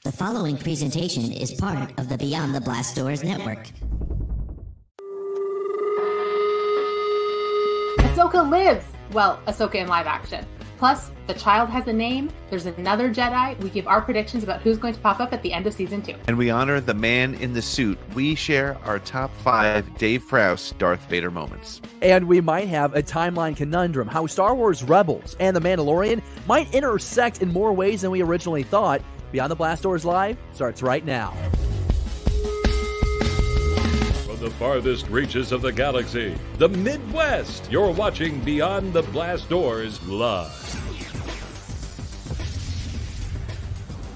The following presentation is part of the Beyond the Blast Doors network. Ahsoka lives! Well, Ahsoka in live action. Plus, the child has a name, there's another Jedi, we give our predictions about who's going to pop up at the end of Season 2. And we honor the man in the suit. We share our top 5 Dave Prowse Darth Vader moments. And we might have a timeline conundrum, how Star Wars Rebels and The Mandalorian might intersect in more ways than we originally thought. Beyond the Blast Doors Live starts right now. From the farthest reaches of the galaxy, the Midwest, you're watching Beyond the Blast Doors Live.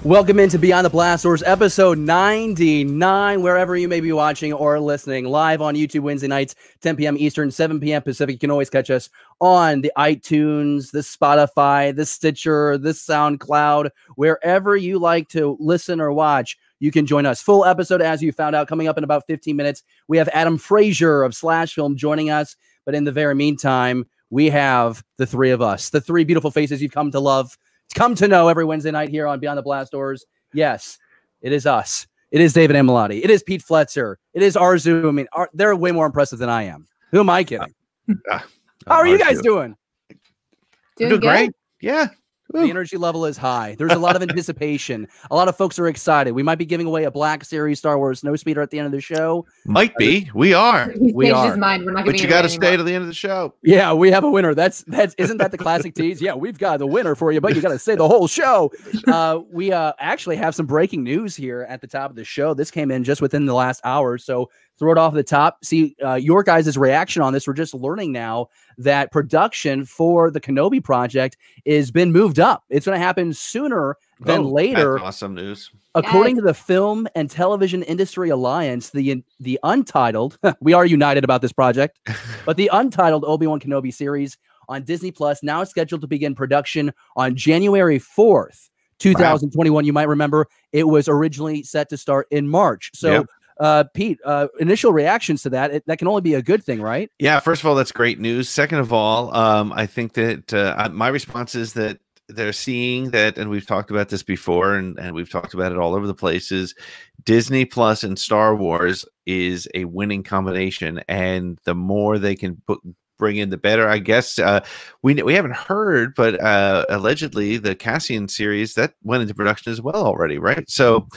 Welcome into Beyond the Blast Doors, episode 99, wherever you may be watching or listening, live on YouTube Wednesday nights, 10 p.m. Eastern, 7 p.m. Pacific. You can always catch us on the iTunes, the Spotify, the Stitcher, the SoundCloud, wherever you like to listen or watch. You can join us. Full episode, as you found out, coming up in about 15 minutes. We have Adam Frazier of Slashfilm joining us. But in the very meantime, we have the three of us, the three beautiful faces you've come to love, come to know every Wednesday night here on Beyond the Blast Doors. Yes, it is us. It is David Amilati. It is Pete Fletcher. It is Arezou. I mean, they're way more impressive than I am. Who am I kidding? How are you guys doing? Doing great. Yeah. The energy level is high. There's a lot of anticipation. A lot of folks are excited. We might be giving away a Black Series Star Wars Snowspeeder at the end of the show. Might be. We are. He's changed his mind. We're not But you got to stay to the end of the show. Yeah, we have a winner. Isn't that the classic tease? Yeah, we've got the winner for you, but you got to say the whole show. We actually have some breaking news here at the top of the show. This came in just within the last hour, so throw it off the top. See your guys' reaction on this. We're just learning now that production for the Kenobi project has been moved up. It's going to happen sooner than later. That's awesome news. According to the Film and Television Industry Alliance, the Untitled, we are united about this project, but the Untitled Obi-Wan Kenobi series on Disney Plus now is scheduled to begin production on January 4th, 2021. Wow. You might remember it was originally set to start in March. So, yep. Pete, initial reactions to that, that can only be a good thing, right? Yeah, first of all, that's great news. Second of all, I think that my response is that they're seeing that, and we've talked about this before, and we've talked about it all over the places. Disney Plus and Star Wars is a winning combination, and the more they can bring in, the better. I guess we haven't heard, but allegedly the Cassian series that went into production as well already, right? So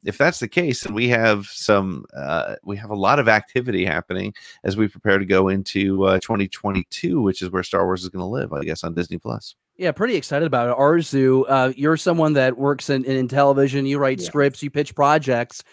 if that's the case, then we have a lot of activity happening as we prepare to go into 2022, which is where Star Wars is going to live, I guess, on Disney Plus. Yeah, pretty excited about it. Arezou, you're someone that works in television. You write scripts, you pitch projects.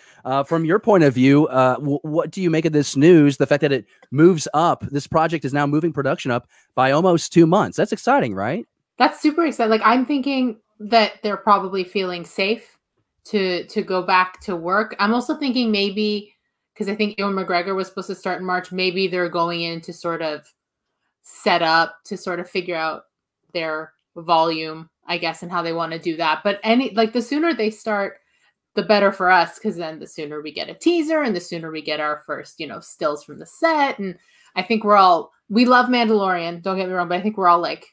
From your point of view, what do you make of this news? The fact that it moves up, this project is now moving production up by almost 2 months. That's exciting, right? That's super exciting. Like, I'm thinking that they're probably feeling safe to go back to work. I'm also thinking maybe, because I think Ewan McGregor was supposed to start in March, maybe they're going in to sort of set up to sort of figure out their volume, I guess, and how they want to do that. But the sooner they start, the better for us, because then the sooner we get a teaser and the sooner we get our first, stills from the set. And I think we love Mandalorian, don't get me wrong, but I think we're all like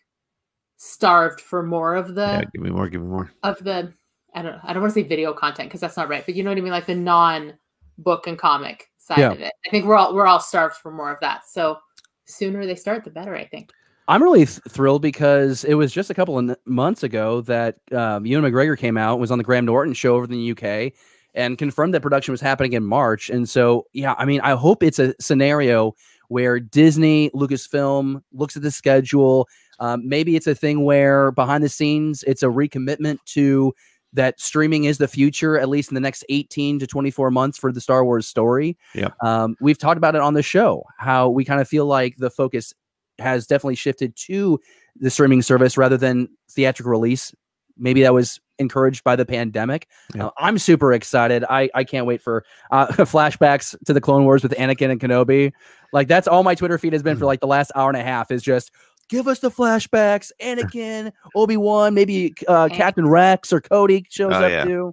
starved for more of the give me more of the, I don't want to say video content because that's not right, but you know what I mean, like the non-book and comic side of it. I think we're all starved for more of that. So sooner they start, the better, I think. I'm really thrilled because it was just a couple of months ago that Ewan McGregor came out, was on the Graham Norton show over in the UK, and confirmed that production was happening in March. And so, yeah, I mean, I hope it's a scenario where Disney, Lucasfilm looks at the schedule. Maybe it's a thing where behind the scenes, it's a recommitment to that streaming is the future, at least in the next 18 to 24 months for the Star Wars story. Yeah. We've talked about it on the show, how we kind of feel like the focus has definitely shifted to the streaming service rather than theatrical release. Maybe that was encouraged by the pandemic. Yeah. I'm super excited. I can't wait for flashbacks to the Clone Wars with Anakin and Kenobi. Like, that's all my Twitter feed has been for like the last hour and a half, is just give us the flashbacks. Anakin, Obi-Wan, maybe Captain Rex or Cody shows up too.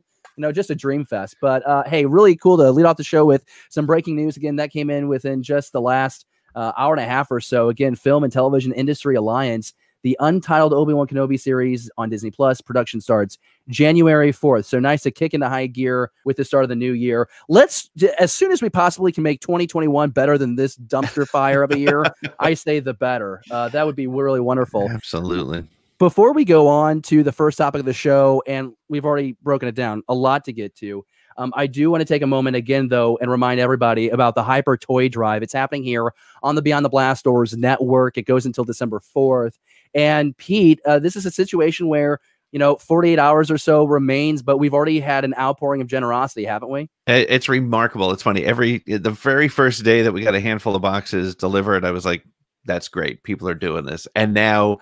Just a dream fest. But hey, really cool to lead off the show with some breaking news. Again, that came in within just the last hour and a half or so. Again, Film and Television Industry Alliance The Untitled Obi-Wan Kenobi series on Disney Plus. Production starts January 4th. So nice to kick into high gear with the start of the new year. Let's, as soon as we possibly can make 2021 better than this dumpster fire of a year, I say the better. That would be really wonderful. Absolutely. Before we go on to the first topic of the show, and we've already broken it down, a lot to get to, I do want to take a moment again, though, and remind everybody about the Hyper Toy Drive. It's happening here on the Beyond the Blast Doors network. It goes until December 4th. And Pete, this is a situation where, 48 hours or so remains, but we've already had an outpouring of generosity, haven't we? It's remarkable. It's funny. The very first day that we got a handful of boxes delivered, I was like, that's great. People are doing this. And now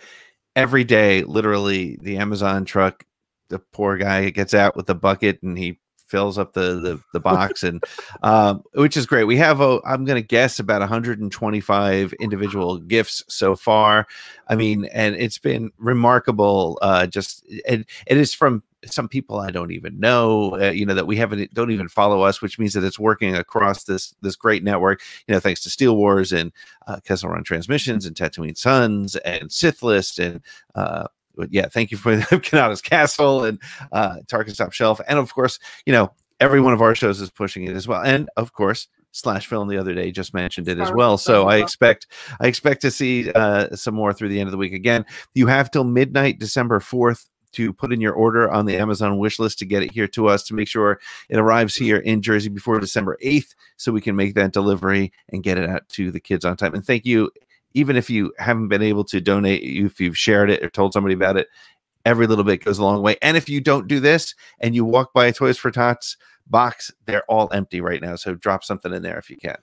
every day, literally, the Amazon truck, the poor guy gets out with the bucket and he fills up the box, and which is great. We have I'm going to guess about 125 individual gifts so far. I mean, and it's been remarkable. It is from some people I don't even know, that we don't even follow us, which means that it's working across this great network, thanks to Steel Wars and Kessel Run Transmissions and Tatooine Sons and Sith List and yeah, thank you for Kanata's Castle and Tarkin's Top Shelf. And of course, every one of our shows is pushing it as well. And of course, Slashfilm the other day just mentioned it as well. So I expect to see some more through the end of the week. Again, you have till midnight, December 4th, to put in your order on the Amazon wish list to get it here to us, to make sure it arrives here in Jersey before December 8th, so we can make that delivery and get it out to the kids on time. And thank you. Even if you haven't been able to donate, if you've shared it or told somebody about it, every little bit goes a long way. And if you don't do this and you walk by a Toys for Tots box, they're all empty right now. So drop something in there if you can.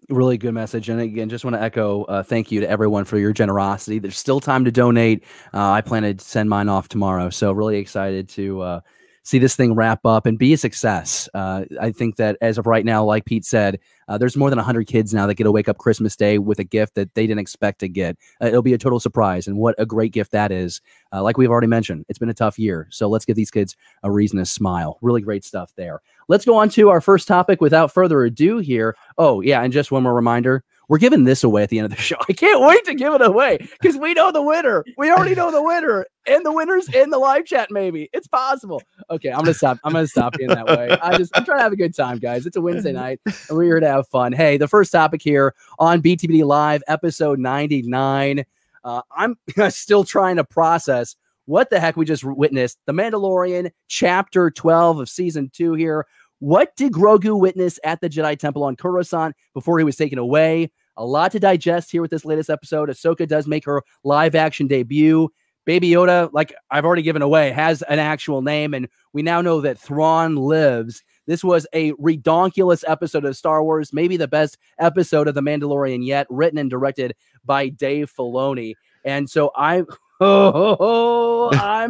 Really good message. And again, just want to echo thank you to everyone for your generosity. There's still time to donate. I plan to send mine off tomorrow. So really excited to see this thing wrap up and be a success. I think that as of right now, like Pete said, there's more than 100 kids now that get to wake up Christmas Day with a gift that they didn't expect to get. It'll be a total surprise, and what a great gift that is. Like we've already mentioned, it's been a tough year, so let's give these kids a reason to smile. Really great stuff there. Let's go on to our first topic without further ado here. Oh, yeah, and just one more reminder. We're giving this away at the end of the show. I can't wait to give it away because we know the winner. We already know the winner, and the winner's in the live chat. Maybe it's possible. Okay, I'm gonna stop. I'm gonna stop being that way. I'm trying to have a good time, guys. It's a Wednesday night, and we're here to have fun. Hey, the first topic here on BTBD Live, episode 99. I'm still trying to process what the heck we just witnessed. The Mandalorian, chapter 12 of season 2 here. What did Grogu witness at the Jedi Temple on Coruscant before he was taken away? A lot to digest here with this latest episode. Ahsoka does make her live action debut. Baby Yoda, like I've already given away, has an actual name, and we now know that Thrawn lives. This was a redonkulous episode of Star Wars, maybe the best episode of The Mandalorian yet, written and directed by Dave Filoni. And so I'm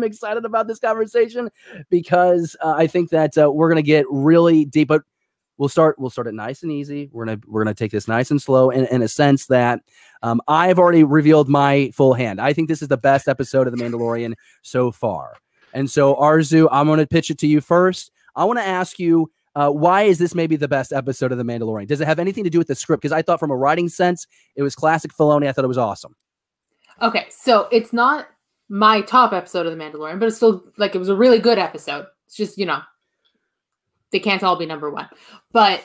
excited about this conversation because I think that we're going to get really deep, but we'll start it nice and easy. We're gonna take this nice and slow in a sense that I've already revealed my full hand. I think this is the best episode of The Mandalorian so far. And so Arezou, I'm going to pitch it to you first. I want to ask you, why is this maybe the best episode of The Mandalorian? Does it have anything to do with the script? Because I thought from a writing sense, it was classic Filoni. I thought it was awesome. Okay, so it's not my top episode of The Mandalorian, but it's still, like, it was a really good episode. It's just, they can't all be number one. But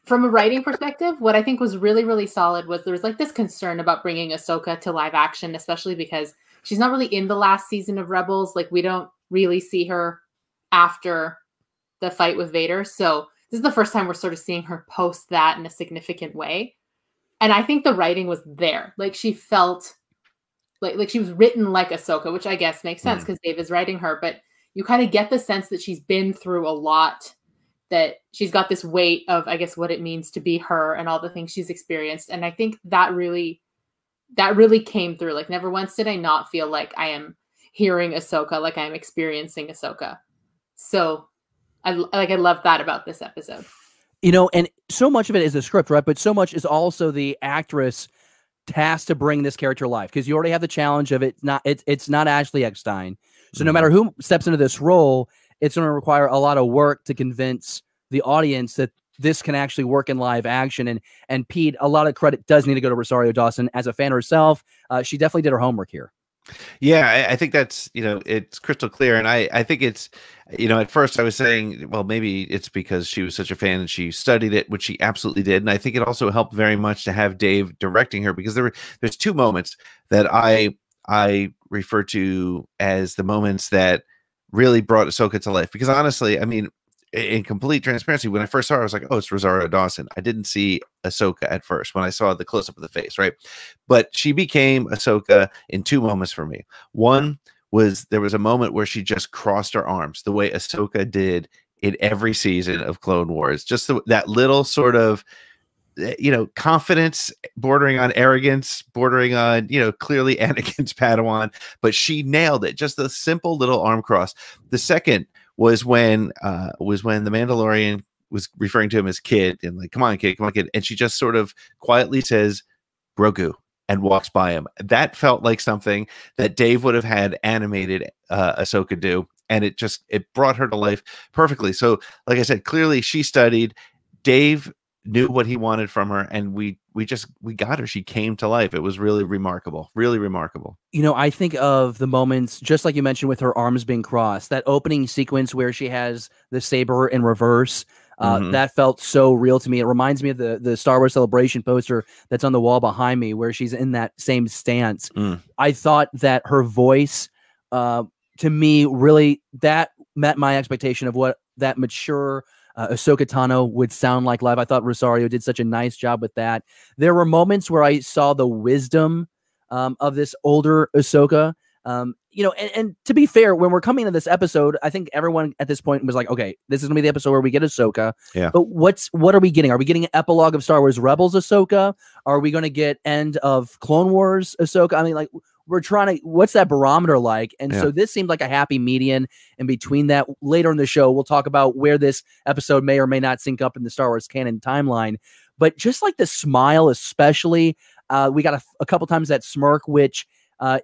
from a writing perspective, what I think was really, really solid was there was like this concern about bringing Ahsoka to live action, especially because she's not really in the last season of Rebels. Like, we don't really see her after the fight with Vader. So this is the first time we're sort of seeing her post that in a significant way. And I think the writing was there. Like, she felt like she was written like Ahsoka, which I guess makes sense because Dave is writing her. But you kind of get the sense that she's been through a lot, that she's got this weight of, I guess, what it means to be her and all the things she's experienced. And I think that really came through. Like, never once did I not feel like I am hearing Ahsoka, like I'm experiencing Ahsoka. So I love that about this episode. And so much of it is the script, right? But so much is also the actress tasked to bring this character to life, because you already have the challenge of it's not Ashley Eckstein. So no matter who steps into this role, it's going to require a lot of work to convince the audience that this can actually work in live action. And Pete, a lot of credit does need to go to Rosario Dawson as a fan herself. She definitely did her homework here. Yeah, I think that's, it's crystal clear. And I think it's, at first I was saying, well, maybe it's because she was such a fan and she studied it, which she absolutely did. And I think it also helped very much to have Dave directing her, because there's two moments that I refer to as the moments that really brought Ahsoka to life. Because honestly, I mean, in complete transparency, when I first saw her, I was like, oh, it's Rosario Dawson. I didn't see Ahsoka at first when I saw the close-up of the face, right? But she became Ahsoka in two moments for me. One was, there was a moment where she just crossed her arms the way Ahsoka did in every season of Clone Wars. Just that little sort of, confidence bordering on arrogance, bordering on, clearly Anakin's Padawan, but she nailed it. Just a simple little arm cross. The second was when the Mandalorian was referring to him as kid and like, come on, kid. And she just sort of quietly says, Grogu, and walks by him. That felt like something that Dave would have had animated Ahsoka do. And it brought her to life perfectly. So like I said, clearly she studied. Dave knew what he wanted from her, and we got her. She came to life. It was really remarkable. Really remarkable. I think of the moments, just like you mentioned, with her arms being crossed, that opening sequence where she has the saber in reverse. That felt so real to me. It reminds me of the Star Wars Celebration poster that's on the wall behind me, where she's in that same stance. I thought that her voice, to me, really, that met my expectation of what that mature Ahsoka Tano would sound like live. I thought Rosario did such a nice job with that. There were moments where I saw the wisdom of this older Ahsoka. And to be fair, when we're coming to this episode, I think everyone at this point was like, okay, this is gonna be the episode where we get Ahsoka. Yeah. But what are we getting? Are we getting an epilogue of Star Wars Rebels Ahsoka? Are we gonna get end of Clone Wars Ahsoka? I mean, like, we're trying to, what's that barometer like? And so this seemed like a happy median in between that. Later in the show, we'll talk about where this episode may or may not sync up in the Star Wars canon timeline. But just like the smile, especially, we got a couple times that smirk, which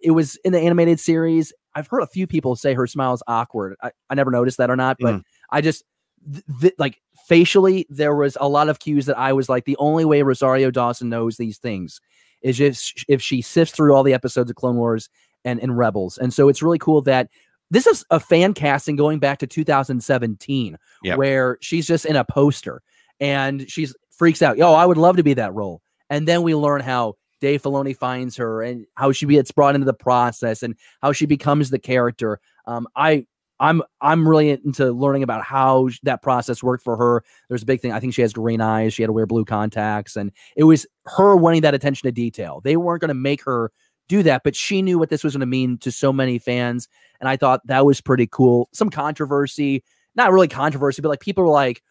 it was in the animated series. I've heard a few people say her smile is awkward. I never noticed that or not, but I just, like, facially, there was a lot of cues that I was like, the only way Rosario Dawson knows these things is just if she sifts through all the episodes of Clone Wars and Rebels. And so it's really cool that this is a fan casting going back to 2017, where she's just in a poster and she's freaks out. Yo, I would love to be that role. And then we learn how Dave Filoni finds her and how she gets brought into the process and how she becomes the character. I'm really into learning about how that process worked for her. There's a big thing. I think she has green eyes. She had to wear blue contacts, and it was her wanting that attention to detail. They weren't going to make her do that, but she knew what this was going to mean to so many fans. And I thought that was pretty cool. Some controversy, not really controversy, but like people were like,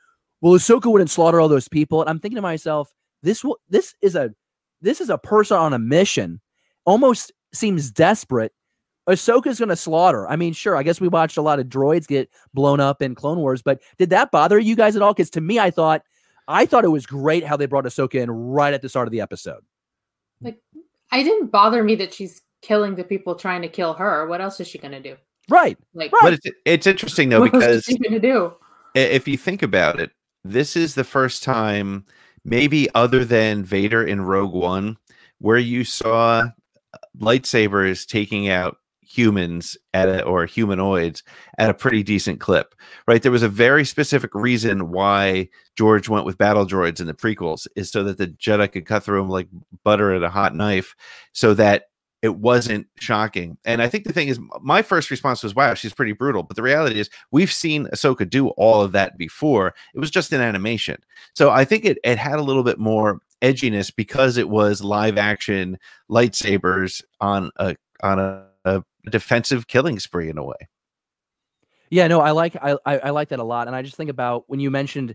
well, Ahsoka wouldn't slaughter all those people. And I'm thinking to myself, this is a person on a mission, almost seems desperate. Ahsoka's going to slaughter. I mean, sure, I guess we watched a lot of droids get blown up in Clone Wars, but did that bother you guys at all? Because to me, I thought it was great how they brought Ahsoka in right at the start of the episode. Like, it didn't bother me that she's killing the people trying to kill her. What else is she going to do? Right. Like, but it's interesting though, because what is she going to do? If you think about it, this is the first time, maybe other than Vader in Rogue One, where you saw lightsabers taking out humans or humanoids at a pretty decent clip, right? There was a very specific reason why George went with battle droids in the prequels, is so that the Jedi could cut through them like butter at a hot knife, so that it wasn't shocking. And I think the thing is, my first response was, wow, she's pretty brutal. But the reality is, we've seen Ahsoka do all of that before. It was just an animation. So I think it had a little bit more edginess because it was live action lightsabers on a defensive killing spree in a way. Yeah, no, I like that a lot. And I just think about when you mentioned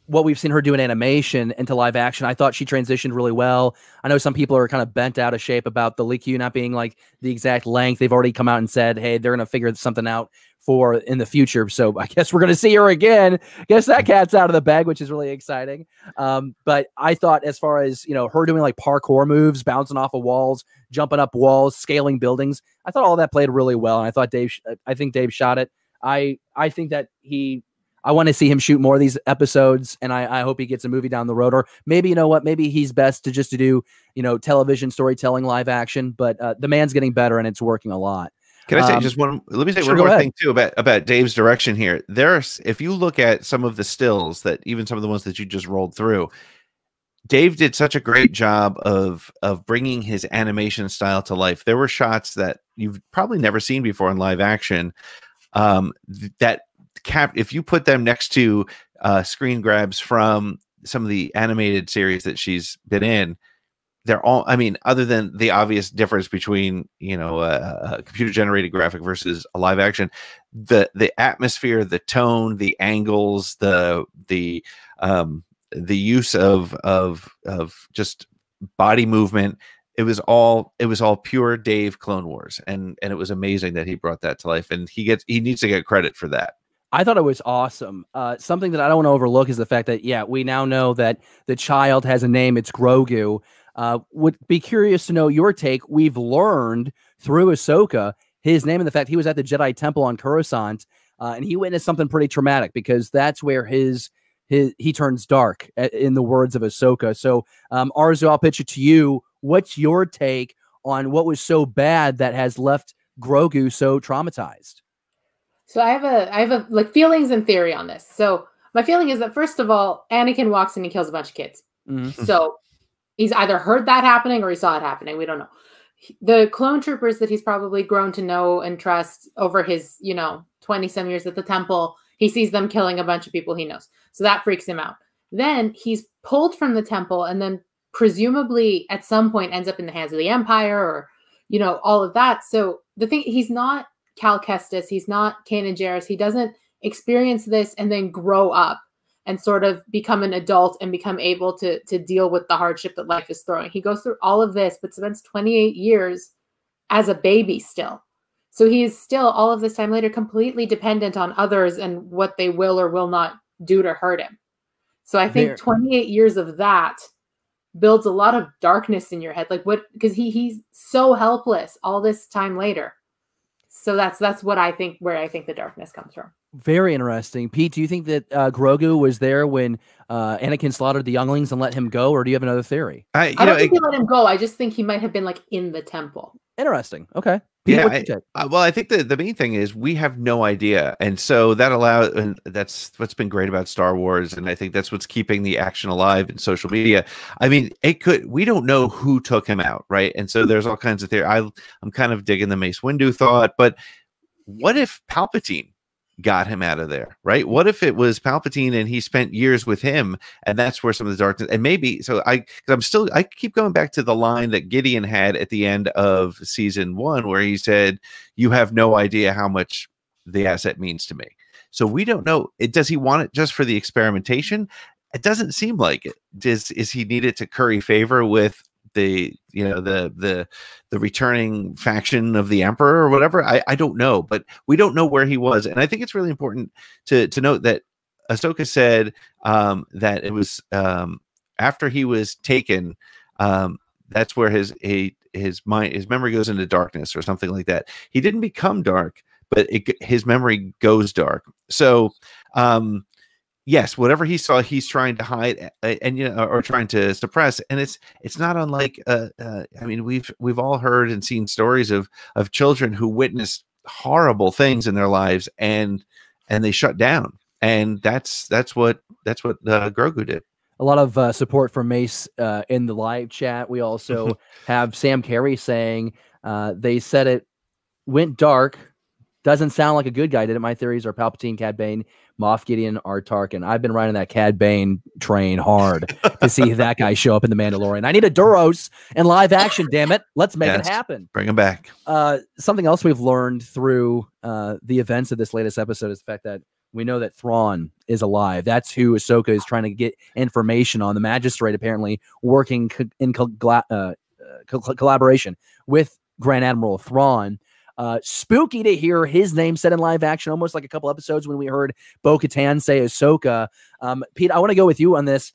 what we've seen her do in animation into live action, I thought she transitioned really well. I know some people are kind of bent out of shape about the LeQ not being like the exact length. They've already come out and said, hey, they're going to figure something out for in the future. So I guess we're going to see her again. Guess that cat's out of the bag, which is really exciting. But I thought, as far as, her doing like parkour moves, bouncing off of walls, jumping up walls, scaling buildings, I thought all that played really well. And I think Dave shot it. I think that I want to see him shoot more of these episodes, and I hope he gets a movie down the road. Or maybe, you know what, maybe he's best to just to do, you know, television storytelling, live action. But the man's getting better, and it's working a lot. Can I say just one? Let me say one more thing too about Dave's direction here. There's, if you look at some of the stills, that even some of the ones that you just rolled through, Dave did such a great job of bringing his animation style to life. There were shots that you've probably never seen before in live action. If you put them next to screen grabs from some of the animated series that she's been in, they're all, I mean, other than the obvious difference between, you know, a computer generated graphic versus a live action, the atmosphere, the tone, the angles, the use of just body movement, it was all pure Dave Clone Wars, and it was amazing that he brought that to life, and he needs to get credit for that. I thought it was awesome. Something that I don't want to overlook is the fact that, yeah, we now know that the child has a name. It's Grogu. Would be curious to know your take. We've learned through Ahsoka his name and the fact he was at the Jedi Temple on Coruscant, and he witnessed something pretty traumatic, because that's where he turns dark, in the words of Ahsoka. So, Arezou, I'll pitch it to you. What's your take on what was so bad that has left Grogu so traumatized? So I have a like feelings and theory on this. So my feeling is that, first of all, Anakin walks in and kills a bunch of kids. Mm-hmm. So he's either heard that happening or he saw it happening. We don't know. The clone troopers that he's probably grown to know and trust over his, 20-some years at the temple, he sees them killing a bunch of people he knows. So that freaks him out. Then he's pulled from the temple and then presumably at some point ends up in the hands of the Empire, or, all of that. So the thing, he's not Cal Kestis, he's not Kanan Jarrus. He doesn't experience this and then grow up and sort of become an adult and become able to deal with the hardship that life is throwing. He goes through all of this, but spends 28 years as a baby still. So he is still, all of this time later, completely dependent on others and what they will or will not do to hurt him. So I think 28 years of that builds a lot of darkness in your head. Like, what? Because he's so helpless all this time later. So that's what I think, where I think the darkness comes from. Very interesting. Pete, do you think that Grogu was there when Anakin slaughtered the younglings and let him go, or do you have another theory? I don't think he let him go. I just think he might have been like in the temple. Interesting. Okay. Pete, yeah. Well, I think the main thing is we have no idea, and so that allows, and that's what's been great about Star Wars, and I think that's what's keeping the action alive in social media. I mean, we don't know who took him out, right? And so there's all kinds of theory. I'm kind of digging the Mace Windu thought, but what if Palpatine got him out of there, right? What if it was Palpatine and he spent years with him, and that's where some of the darkness, and maybe, so I keep going back to the line that Gideon had at the end of season 1, where he said, "You have no idea how much the asset means to me." So we don't know. Does he want it just for the experimentation? It doesn't seem like it. Is he needed to curry favor with the returning faction of the Emperor or whatever? I don't know, but we don't know where he was. And I think it's really important to note that Ahsoka said that it was after he was taken, that's where his memory goes into darkness or something like that. He didn't become dark, but his memory goes dark. So yes, whatever he saw, he's trying to hide and or trying to suppress, and it's not unlike. I mean, we've all heard and seen stories of children who witnessed horrible things in their lives, and they shut down, and that's what Grogu did. A lot of support from Mace in the live chat. We also have Sam Carey saying they said it went dark. Doesn't sound like a good guy, did it? My theories are Palpatine, Cad Bane, Moff Gideon, or Tarkin. I've been riding that Cad Bane train hard to see that guy show up in The Mandalorian. I need a Duros in live action, damn it. Let's make it happen. Bring him back. Something else we've learned through the events of this latest episode is the fact that we know that Thrawn is alive. That's who Ahsoka is trying to get information on. The Magistrate apparently working in collaboration with Grand Admiral Thrawn. Spooky to hear his name said in live action, almost like a couple episodes when we heard Bo-Katan say Ahsoka. Pete, I want to go with you on this.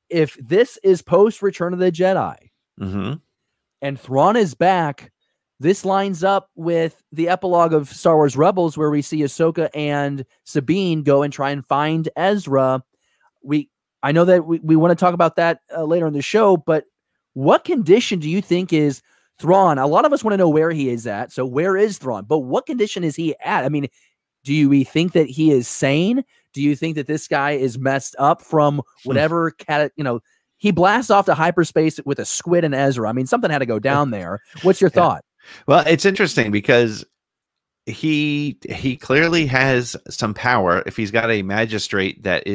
If this is post Return of the Jedi and Thrawn is back, this lines up with the epilogue of Star Wars Rebels, where we see Ahsoka and Sabine go and try and find Ezra. I know that we want to talk about that later in the show, but what condition do you think is Thrawn? A lot of us want to know where he is at. So where is Thrawn? But what condition is he at? I mean, do we think that he is sane? Do you think that this guy is messed up from whatever he blasts off to hyperspace with a squid and Ezra? I mean, something had to go down there. What's your thought? Well, it's interesting because he clearly has some power if he's got a magistrate that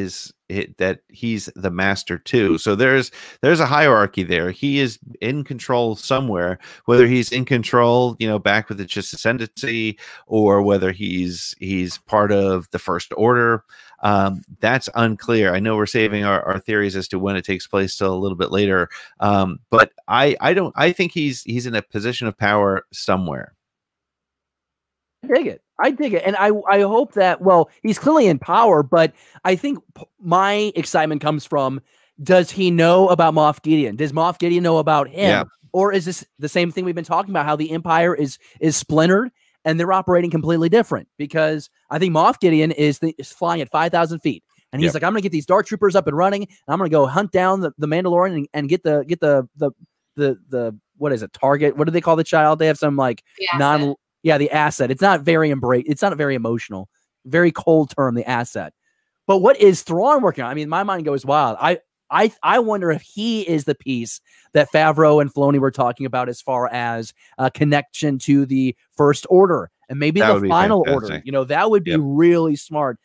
he's the master too. So there's a hierarchy there. He is in control somewhere, whether he's in control, back with the Chiss Ascendancy, or whether he's part of the First Order. That's unclear. I know we're saving our theories as to when it takes place still a little bit later. But I think he's in a position of power somewhere. I dig it. And I hope that, well, he's clearly in power, but I think my excitement comes from, does he know about Moff Gideon? Does Moff Gideon know about him? Yeah. Or is this the same thing we've been talking about, how the Empire is splintered and they're operating completely different? Because I think Moff Gideon is flying at 5,000 feet. And he's like, I'm going to get these Dark Troopers up and running, and I'm going to go hunt down the Mandalorian and get the what is it, target? What do they call the child? They have some the asset. It's not very emotional, very cold term, the asset. But what is Thrawn working on? I mean, my mind goes wild. I wonder if he is the piece that Favreau and Filoni were talking about as far as a connection to the First Order and maybe the Final Order. That would be really smart.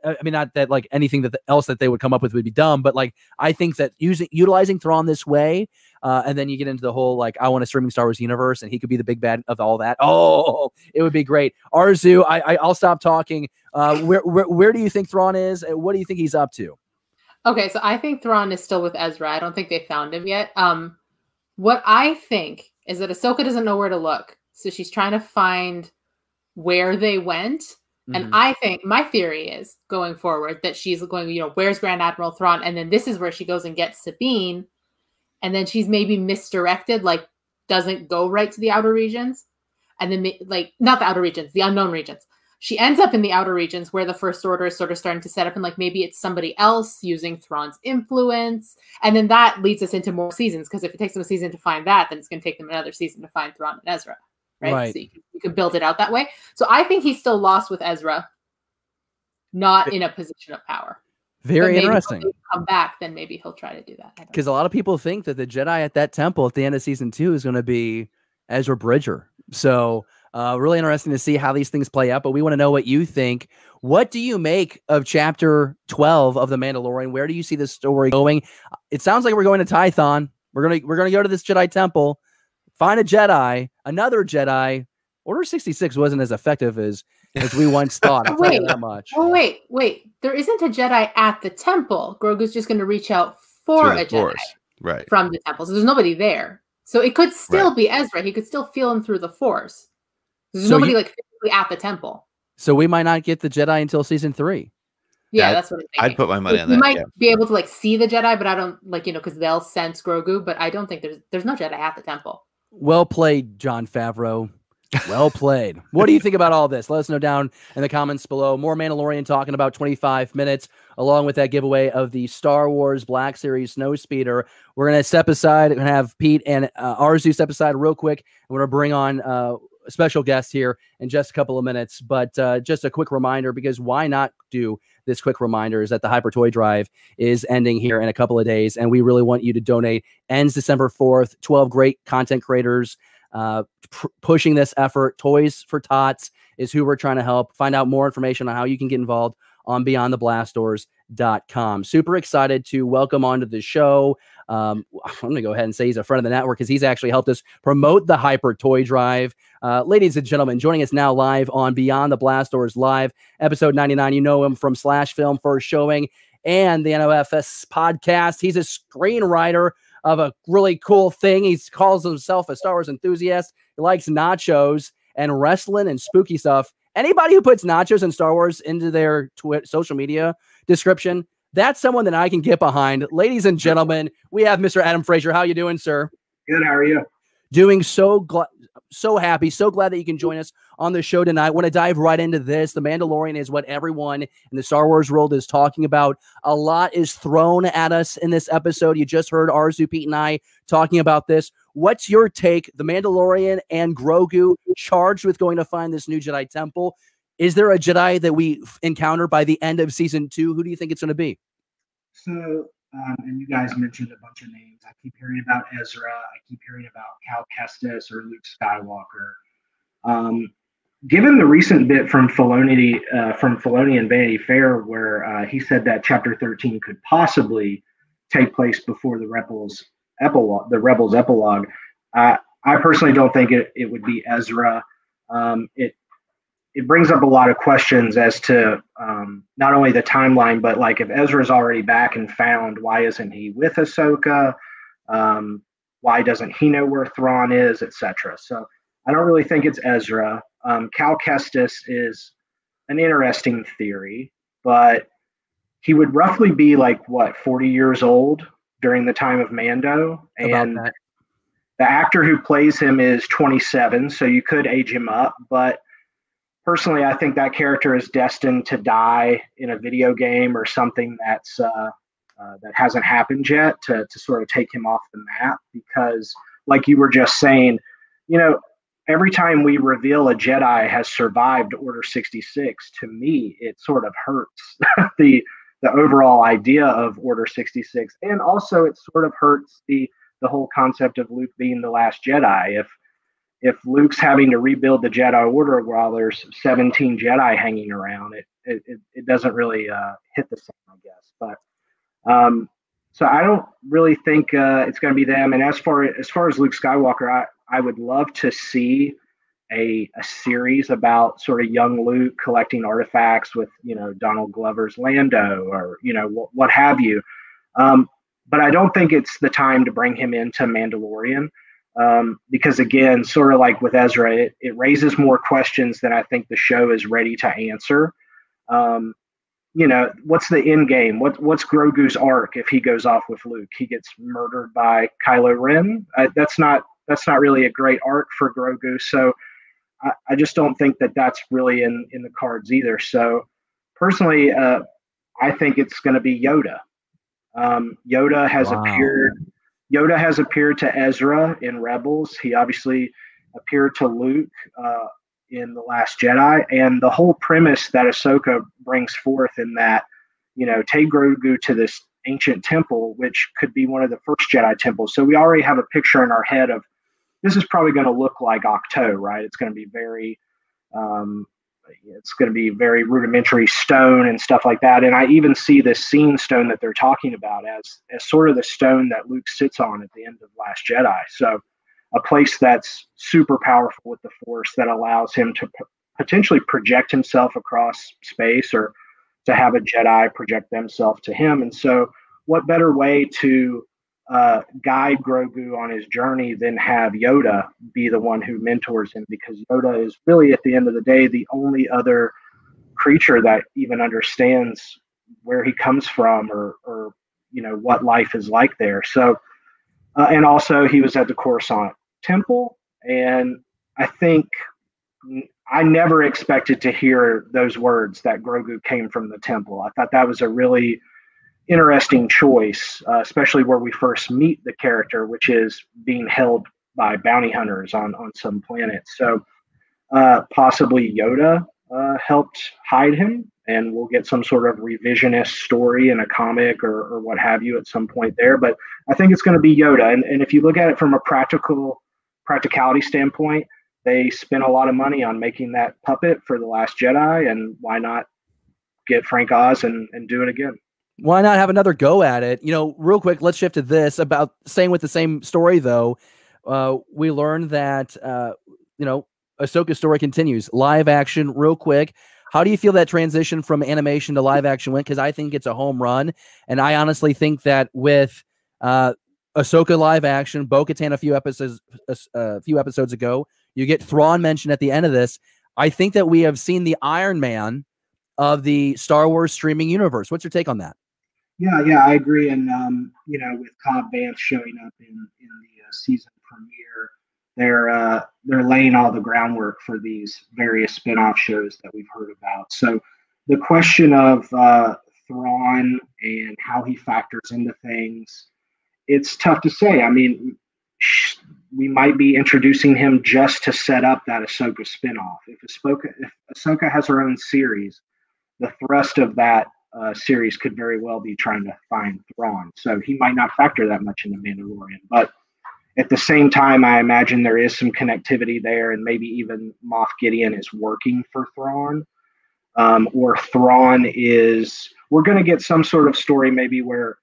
I mean, not that like anything else that they would come up with would be dumb, but like I think that utilizing Thrawn this way, and then you get into the whole like I want a streaming Star Wars universe, and he could be the big bad of all that. Oh, it would be great. Arezou, I'll stop talking. Where do you think Thrawn is? What do you think he's up to? Okay, so I think Thrawn is still with Ezra. I don't think they found him yet. What I think is that Ahsoka doesn't know where to look, so she's trying to find where they went. And I think my theory is going forward that she's going, where's Grand Admiral Thrawn? And then this is where she goes and gets Sabine. And then she's maybe misdirected, like doesn't go right to the outer regions. And then like, not the outer regions, the unknown regions. She ends up in the outer regions where the First Order is sort of starting to set up. And like, maybe it's somebody else using Thrawn's influence. And then that leads us into more seasons. Because if it takes them a season to find that, then it's going to take them another season to find Thrawn and Ezra. Right. So you can build it out that way. So I think he's still lost with Ezra, not in a position of power. Very interesting. If he come back, then maybe he'll try to do that. Because a lot of people think that the Jedi at that temple at the end of season 2 is going to be Ezra Bridger. So really interesting to see how these things play out. But we want to know what you think. What do you make of chapter 12 of The Mandalorian? Where do you see this story going? It sounds like we're going to Tython. We're gonna go to this Jedi Temple. Find a Jedi, another Jedi. Order 66 wasn't as effective as we once thought. I'll tell you that much. Oh, wait. There isn't a Jedi at the temple. Grogu's just going to reach out for a Jedi from the temple. So there's nobody there. So it could still be Ezra. He could still feel him through the Force. There's nobody like physically at the temple. So we might not get the Jedi until season 3. Yeah, that's what I'm thinking. I'd put my money on that. You might be able to like see the Jedi, but I don't because they'll sense Grogu. But I don't think there's no Jedi at the temple. Well played, Jon Favreau. Well played. What do you think about all this? Let us know down in the comments below. More Mandalorian talk in about 25 minutes, along with that giveaway of the Star Wars Black Series Snowspeeder. We're going to step aside and have Pete and Arezou step aside real quick. We're going to bring on a special guest here in just a couple of minutes. But just a quick reminder, because why not do this quick reminder, is that the Hyper Toy Drive is ending here in a couple of days, and we really want you to donate. Ends December 4th. 12 great content creators pushing this effort. Toys for Tots is who we're trying to help. Find out more information on how you can get involved on beyondtheblastdoors.com. Super excited to welcome onto the show. I'm going to go ahead and say he's a friend of the network because he's actually helped us promote the Hyper Toy Drive. Ladies and gentlemen, joining us now live on Beyond the Blast Doors Live, episode 99. You know him from Slashfilm, First Showing, and the NOFS podcast. He's a screenwriter of a really cool thing. He calls himself a Star Wars enthusiast. He likes nachos and wrestling and spooky stuff. Anybody who puts nachos and Star Wars into their social media description, that's someone that I can get behind. Ladies and gentlemen, we have Mr. Adam Frazier. How you doing, sir? Good. How are you? Doing so happy, so glad that you can join us on the show tonight. Want to dive right into this. The Mandalorian is what everyone in the Star Wars world is talking about. A lot is thrown at us in this episode. You just heard Arezou, Pete, and I talking about this. What's your take? The Mandalorian and Grogu charged with going to find this new Jedi Temple. Is there a Jedi that we encounter by the end of season 2? Who do you think it's going to be? So, and you guys mentioned a bunch of names. I keep hearing about Ezra. I keep hearing about Cal Kestis or Luke Skywalker. Given the recent bit from Filoni and Vanity Fair, where he said that Chapter 13 could possibly take place before the Rebels epilogue, I personally don't think it would be Ezra. It brings up a lot of questions as to not only the timeline, but like if Ezra's already back and found, why isn't he with Ahsoka? Why doesn't he know where Thrawn is, etc. So I don't really think it's Ezra. Cal Kestis is an interesting theory, but he would roughly be like, 40 years old during the time of Mando. And the actor who plays him is 27, so you could age him up, but personally, I think that character is destined to die in a video game or something that hasn't happened yet to sort of take him off the map. Because, like you were just saying, every time we reveal a Jedi has survived Order 66, to me, it sort of hurts the overall idea of Order 66, and also it sort of hurts the whole concept of Luke being the last Jedi. If Luke's having to rebuild the Jedi Order while there's 17 Jedi hanging around, it doesn't really hit the same, I guess. But so I don't really think it's going to be them. And as far as Luke Skywalker, I would love to see a series about sort of young Luke collecting artifacts with Donald Glover's Lando or what have you. But I don't think it's the time to bring him into Mandalorian. Because again, sort of like with Ezra, it raises more questions than I think the show is ready to answer. What's the end game? What's Grogu's arc if he goes off with Luke? He gets murdered by Kylo Ren. That's not really a great arc for Grogu. So I just don't think that's really in the cards either. So personally, I think it's going to be Yoda. Yoda has appeared to Ezra in Rebels. He obviously appeared to Luke in The Last Jedi. And the whole premise that Ahsoka brings forth in that, take Grogu to this ancient temple, which could be one of the first Jedi temples. So we already have a picture in our head of this is probably going to look like Octo, right? It's going to be very rudimentary stone and stuff like that. And I even see this scene stone that they're talking about as sort of the stone that Luke sits on at the end of Last Jedi. So a place that's super powerful with the Force that allows him to potentially project himself across space or to have a Jedi project themselves to him. And so what better way to guide Grogu on his journey than have Yoda be the one who mentors him, because Yoda is really, at the end of the day, the only other creature that even understands where he comes from or what life is like there. So and also he was at the Coursant Temple, and I think I never expected to hear those words that Grogu came from the temple. I thought that was a really interesting choice, especially where we first meet the character, which is being held by bounty hunters on some planet. So possibly Yoda helped hide him, and we'll get some sort of revisionist story in a comic or what have you at some point there. But I think it's going to be Yoda. And if you look at it from a practicality standpoint, they spent a lot of money on making that puppet for The Last Jedi, and why not get Frank Oz and do it again? Why not have another go at it? Real quick, let's shift to this about staying with the same story, though. We learned that, Ahsoka's story continues. Live action, real quick. How do you feel that transition from animation to live action went? Because I think it's a home run. And I honestly think that with Ahsoka live action, Bo-Katan a few episodes ago, you get Thrawn mentioned at the end of this. I think that we have seen the Iron Man of the Star Wars streaming universe. What's your take on that? Yeah, I agree. And with Cobb Vanth showing up in the season premiere, they're laying all the groundwork for these various spin-off shows that we've heard about. So the question of Thrawn and how he factors into things, it's tough to say. I mean, we might be introducing him just to set up that Ahsoka spinoff. If Ahsoka has her own series, the thrust of that series could very well be trying to find Thrawn. So he might not factor that much in the Mandalorian. But at the same time, I imagine there is some connectivity there, and maybe even Moff Gideon is working for Thrawn. Or Thrawn is, we're going to get some sort of story maybe where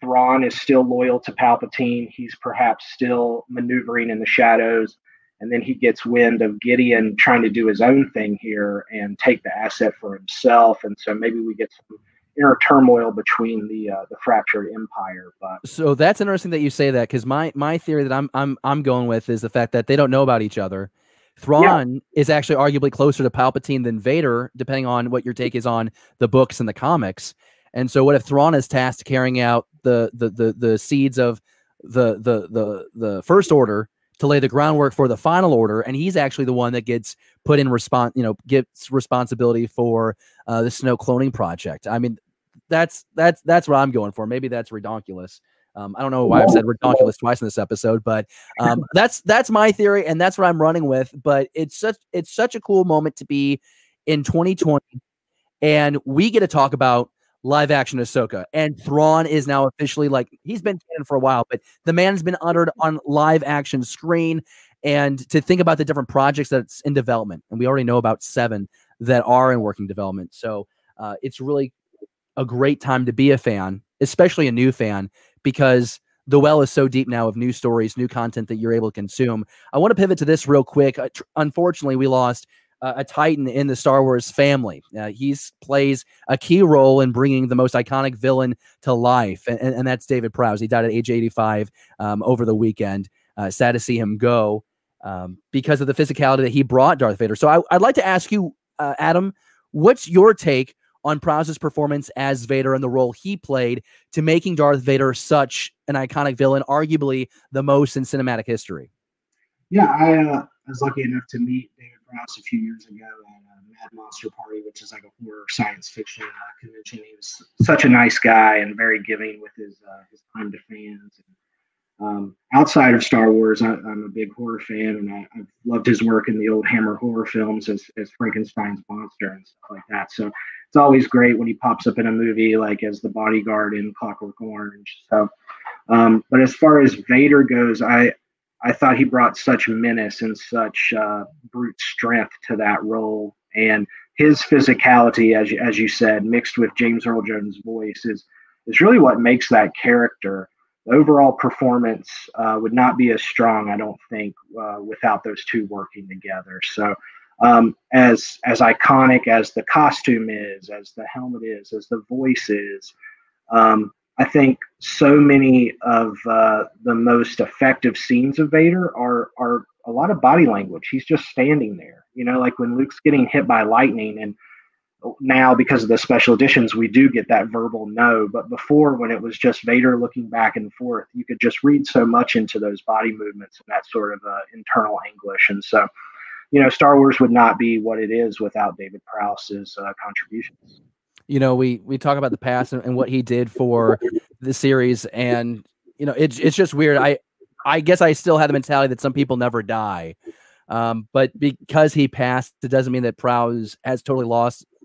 Thrawn is still loyal to Palpatine. He's perhaps still maneuvering in the shadows. And then he gets wind of Gideon trying to do his own thing here and take the asset for himself. And so maybe we get some inner turmoil between the fractured empire. But so that's interesting that you say that, because my theory that I'm going with is the fact that they don't know about each other. Thrawn is actually arguably closer to Palpatine than Vader, depending on what your take is on the books and the comics. And so what if Thrawn is tasked carrying out the seeds of the First Order to lay the groundwork for the Final Order, and he's actually the one that gets put in gets responsibility for the Snow cloning project. I mean, that's what I'm going for. Maybe that's redonkulous. I don't know why I've said redonkulous twice in this episode, but that's my theory, and that's what I'm running with. But it's such a cool moment to be in 2020, and we get to talk about live action Ahsoka, and Thrawn is now officially, like, he's been canon for a while, but the man's been uttered on live action screen. And to think about the different projects that's in development, and we already know about 7 that are in working development. So it's really a great time to be a fan, especially a new fan, because the well is so deep now of new stories, new content that you're able to consume. I want to pivot to this real quick. Unfortunately, we lost a Titan in the Star Wars family. He plays a key role in bringing the most iconic villain to life, and that's David Prowse. He died at age 85 over the weekend. Sad to see him go because of the physicality that he brought Darth Vader. So I'd like to ask you, Adam, what's your take on Prowse's performance as Vader and the role he played to making Darth Vader such an iconic villain, arguably the most in cinematic history? Yeah, I was lucky enough to meet David Prowse a few years ago at a Mad Monster Party, which is like a horror science fiction convention. He was such a nice guy and very giving with his time to fans. And, outside of Star Wars, I'm a big horror fan, and I've loved his work in the old Hammer horror films as Frankenstein's monster and stuff like that. So it's always great when he pops up in a movie like as the bodyguard in Clockwork Orange. So, but as far as Vader goes, I thought he brought such menace and such brute strength to that role, and his physicality, as you said, mixed with James Earl Jones' voice, is really what makes that character. The overall performance would not be as strong, I don't think, without those two working together. So, as iconic as the costume is, as the helmet is, as the voice is, I think so many of the most effective scenes of Vader are a lot of body language. He's just standing there, like when Luke's getting hit by lightning. And now, because of the special editions, we do get that verbal no. But before, when it was just Vader looking back and forth, you could just read so much into those body movements and that sort of internal anguish. And so, Star Wars would not be what it is without David Prowse's contributions. We talk about the past and what he did for the series, and it's just weird. I guess I still have the mentality that some people never die, but because he passed, it doesn't mean that Prowse has totally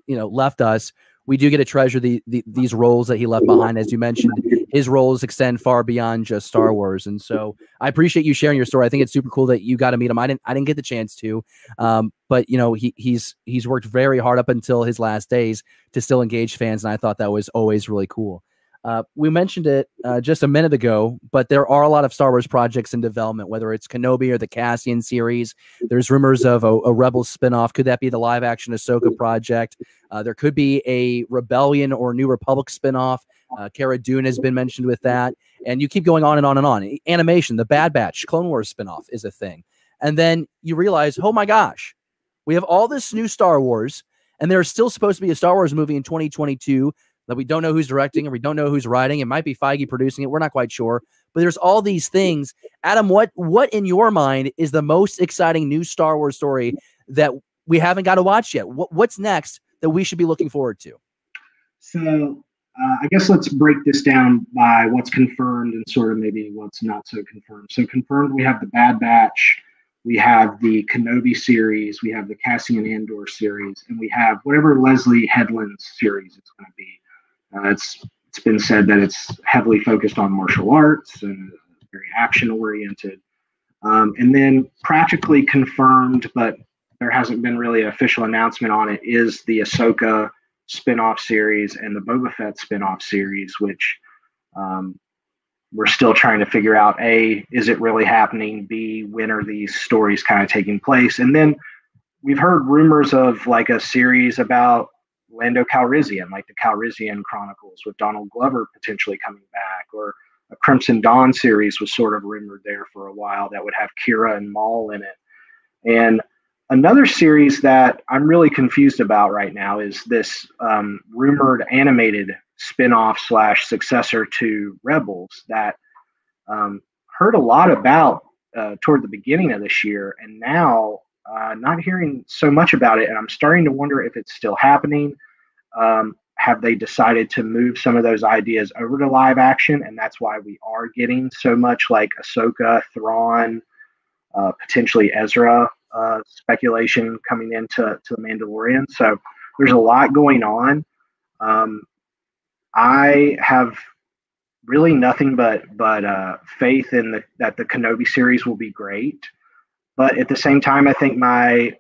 left us. We do get to treasure these roles that he left behind. As you mentioned, his roles extend far beyond just Star Wars, and so I appreciate you sharing your story. I think it's super cool that you got to meet him. I didn't get the chance to, but he's worked very hard up until his last days to still engage fans, and I thought that was always really cool. We mentioned it just a minute ago, but there are a lot of Star Wars projects in development, whether it's Kenobi or the Cassian series. There's rumors of a Rebels spinoff. Could that be the live-action Ahsoka project? There could be a Rebellion or New Republic spinoff. Cara Dune has been mentioned with that. And you keep going on and on and on. Animation, the Bad Batch, Clone Wars spinoff is a thing. And then you realize, oh my gosh, we have all this new Star Wars, and there's still supposed to be a Star Wars movie in 2022 that we don't know who's directing or we don't know who's writing. It might be Feige producing it. We're not quite sure. but there's all these things. Adam, what in your mind is the most exciting new Star Wars story that we haven't got to watch yet? What's next that we should be looking forward to? So I guess let's break this down by what's confirmed and sort of maybe what's not so confirmed. So confirmed, we have the Bad Batch, we have the Kenobi series, we have the Cassian Andor series, and we have whatever Leslie Headland's series it's going to be. It's been said that it's heavily focused on martial arts and very action oriented. And then practically confirmed, but there hasn't been really an official announcement on it, is the Ahsoka spin-off series and the Boba Fett spin-off series, which we're still trying to figure out, A, is it really happening? B, when are these stories kind of taking place? And then we've heard rumors of like a series about Lando Calrissian, like the Calrissian Chronicles with Donald Glover potentially coming back, or a Crimson Dawn series was sort of rumored there for a while that would have Kira and Maul in it. And another series that I'm really confused about right now is this rumored animated spin-off / successor to Rebels that heard a lot about toward the beginning of this year, and now not hearing so much about it. And I'm starting to wonder if it's still happening. Have they decided to move some of those ideas over to live action? And that's why we are getting so much like Ahsoka, Thrawn, potentially Ezra speculation coming into the Mandalorian. So there's a lot going on. I have really nothing but faith in that the Kenobi series will be great. But at the same time, I think my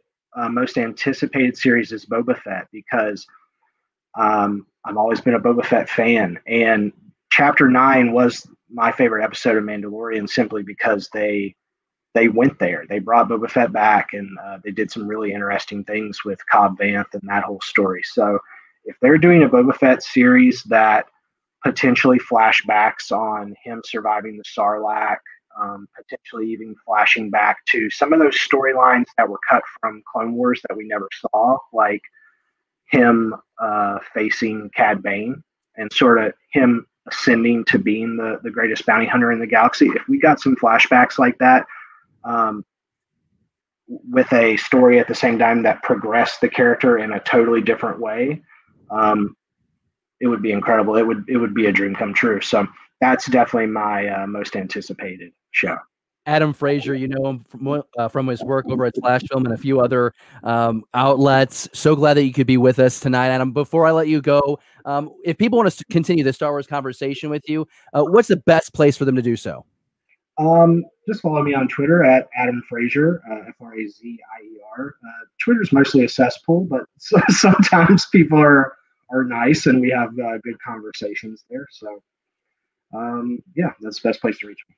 most anticipated series is Boba Fett, because I've always been a Boba Fett fan. And Chapter 9 was my favorite episode of Mandalorian simply because they went there. They brought Boba Fett back, and they did some really interesting things with Cobb Vanth and that whole story. So if they're doing a Boba Fett series that potentially flashbacks on him surviving the Sarlacc, potentially even flashing back to some of those storylines that were cut from Clone Wars that we never saw, like him facing Cad Bane and sort of him ascending to being the greatest bounty hunter in the galaxy. If we got some flashbacks like that, with a story at the same time that progressed the character in a totally different way, it would be incredible. It would be a dream come true. So that's definitely my most anticipated show. Adam Frazier, you know him from his work over at Slashfilm and a few other outlets. So glad that you could be with us tonight, Adam. Before I let you go, if people want to continue the Star Wars conversation with you, what's the best place for them to do so? Just follow me on Twitter at Adam Frazier, Frazier. Twitter's mostly a cesspool, but sometimes people are nice and we have good conversations there. So, yeah, that's the best place to reach me.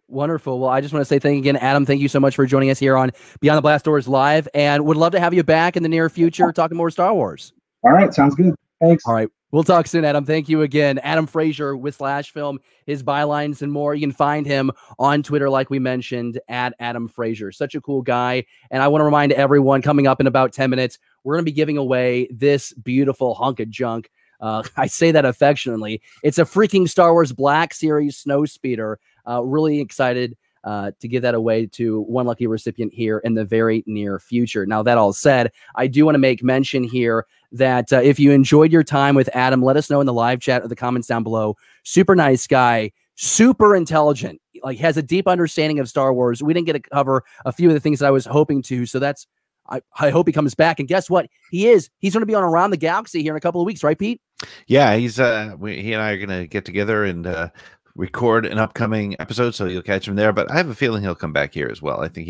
Wonderful. Well, I just want to say thank you again, Adam. Thank you so much for joining us here on Beyond the Blast Doors Live, and would love to have you back in the near future talking more Star Wars. All right. Sounds good. Thanks. All right. We'll talk soon, Adam. Thank you again. Adam Frazier with Slashfilm, his bylines and more. You can find him on Twitter, like we mentioned, at Adam Frazier. Such a cool guy. And I want to remind everyone, coming up in about 10 minutes, we're going to be giving away this beautiful hunk of junk. I say that affectionately. It's a freaking Star Wars Black Series Snowspeeder. Really excited to give that away to one lucky recipient here in the very near future. Now, that all said, I do want to make mention here that if you enjoyed your time with Adam, let us know in the live chat or the comments down below. Super nice guy, super intelligent, like has a deep understanding of Star Wars. We didn't get to cover a few of the things that I was hoping to, so that's I hope he comes back. And guess what? He's going to be on Around the Galaxy here in a couple of weeks, right, Pete? Yeah, he and I are going to get together and record an upcoming episode, so you'll catch him there. But I have a feeling he'll come back here as well. I think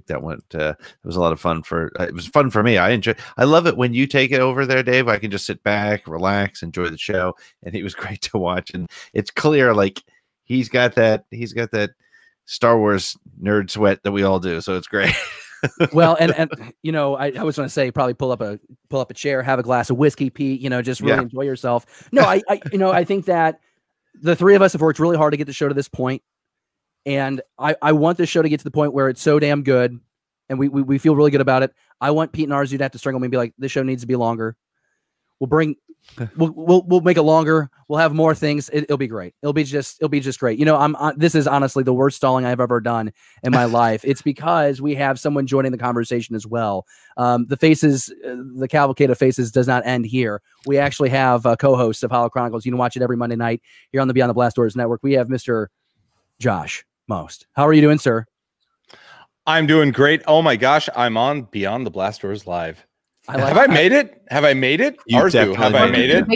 that went. It was a lot of fun it was fun for me. I love it when you take it over there, Dave. I can just sit back, relax, enjoy the show, and it was great to watch. And it's clear, like he's got that Star Wars nerd sweat that we all do. So it's great. Well, and you know, I was going to say probably pull up a chair, have a glass of whiskey, Pete. You know, just really enjoy yourself. No, I think that the three of us have worked really hard to get the show to this point, and I want this show to get to the point where it's so damn good, and we feel really good about it. I want Pete and Arezou to have to strangle me and be like, this show needs to be longer. We'll bring We'll make it longer. We'll have more things. It'll be great. It'll be just great. You know, this is honestly the worst stalling I've ever done in my life. It's because we have someone joining the conversation as well. The faces, the cavalcade of faces does not end here. We actually have co-hosts of Holo Chronicles. You can watch it every Monday night here on the Beyond the Blast Doors Network. We have Mr. Josh Most. How are you doing, sir? I'm doing great. Oh my gosh, I'm on Beyond the Blast Doors Live. Have I made it? Arezou, have I made it?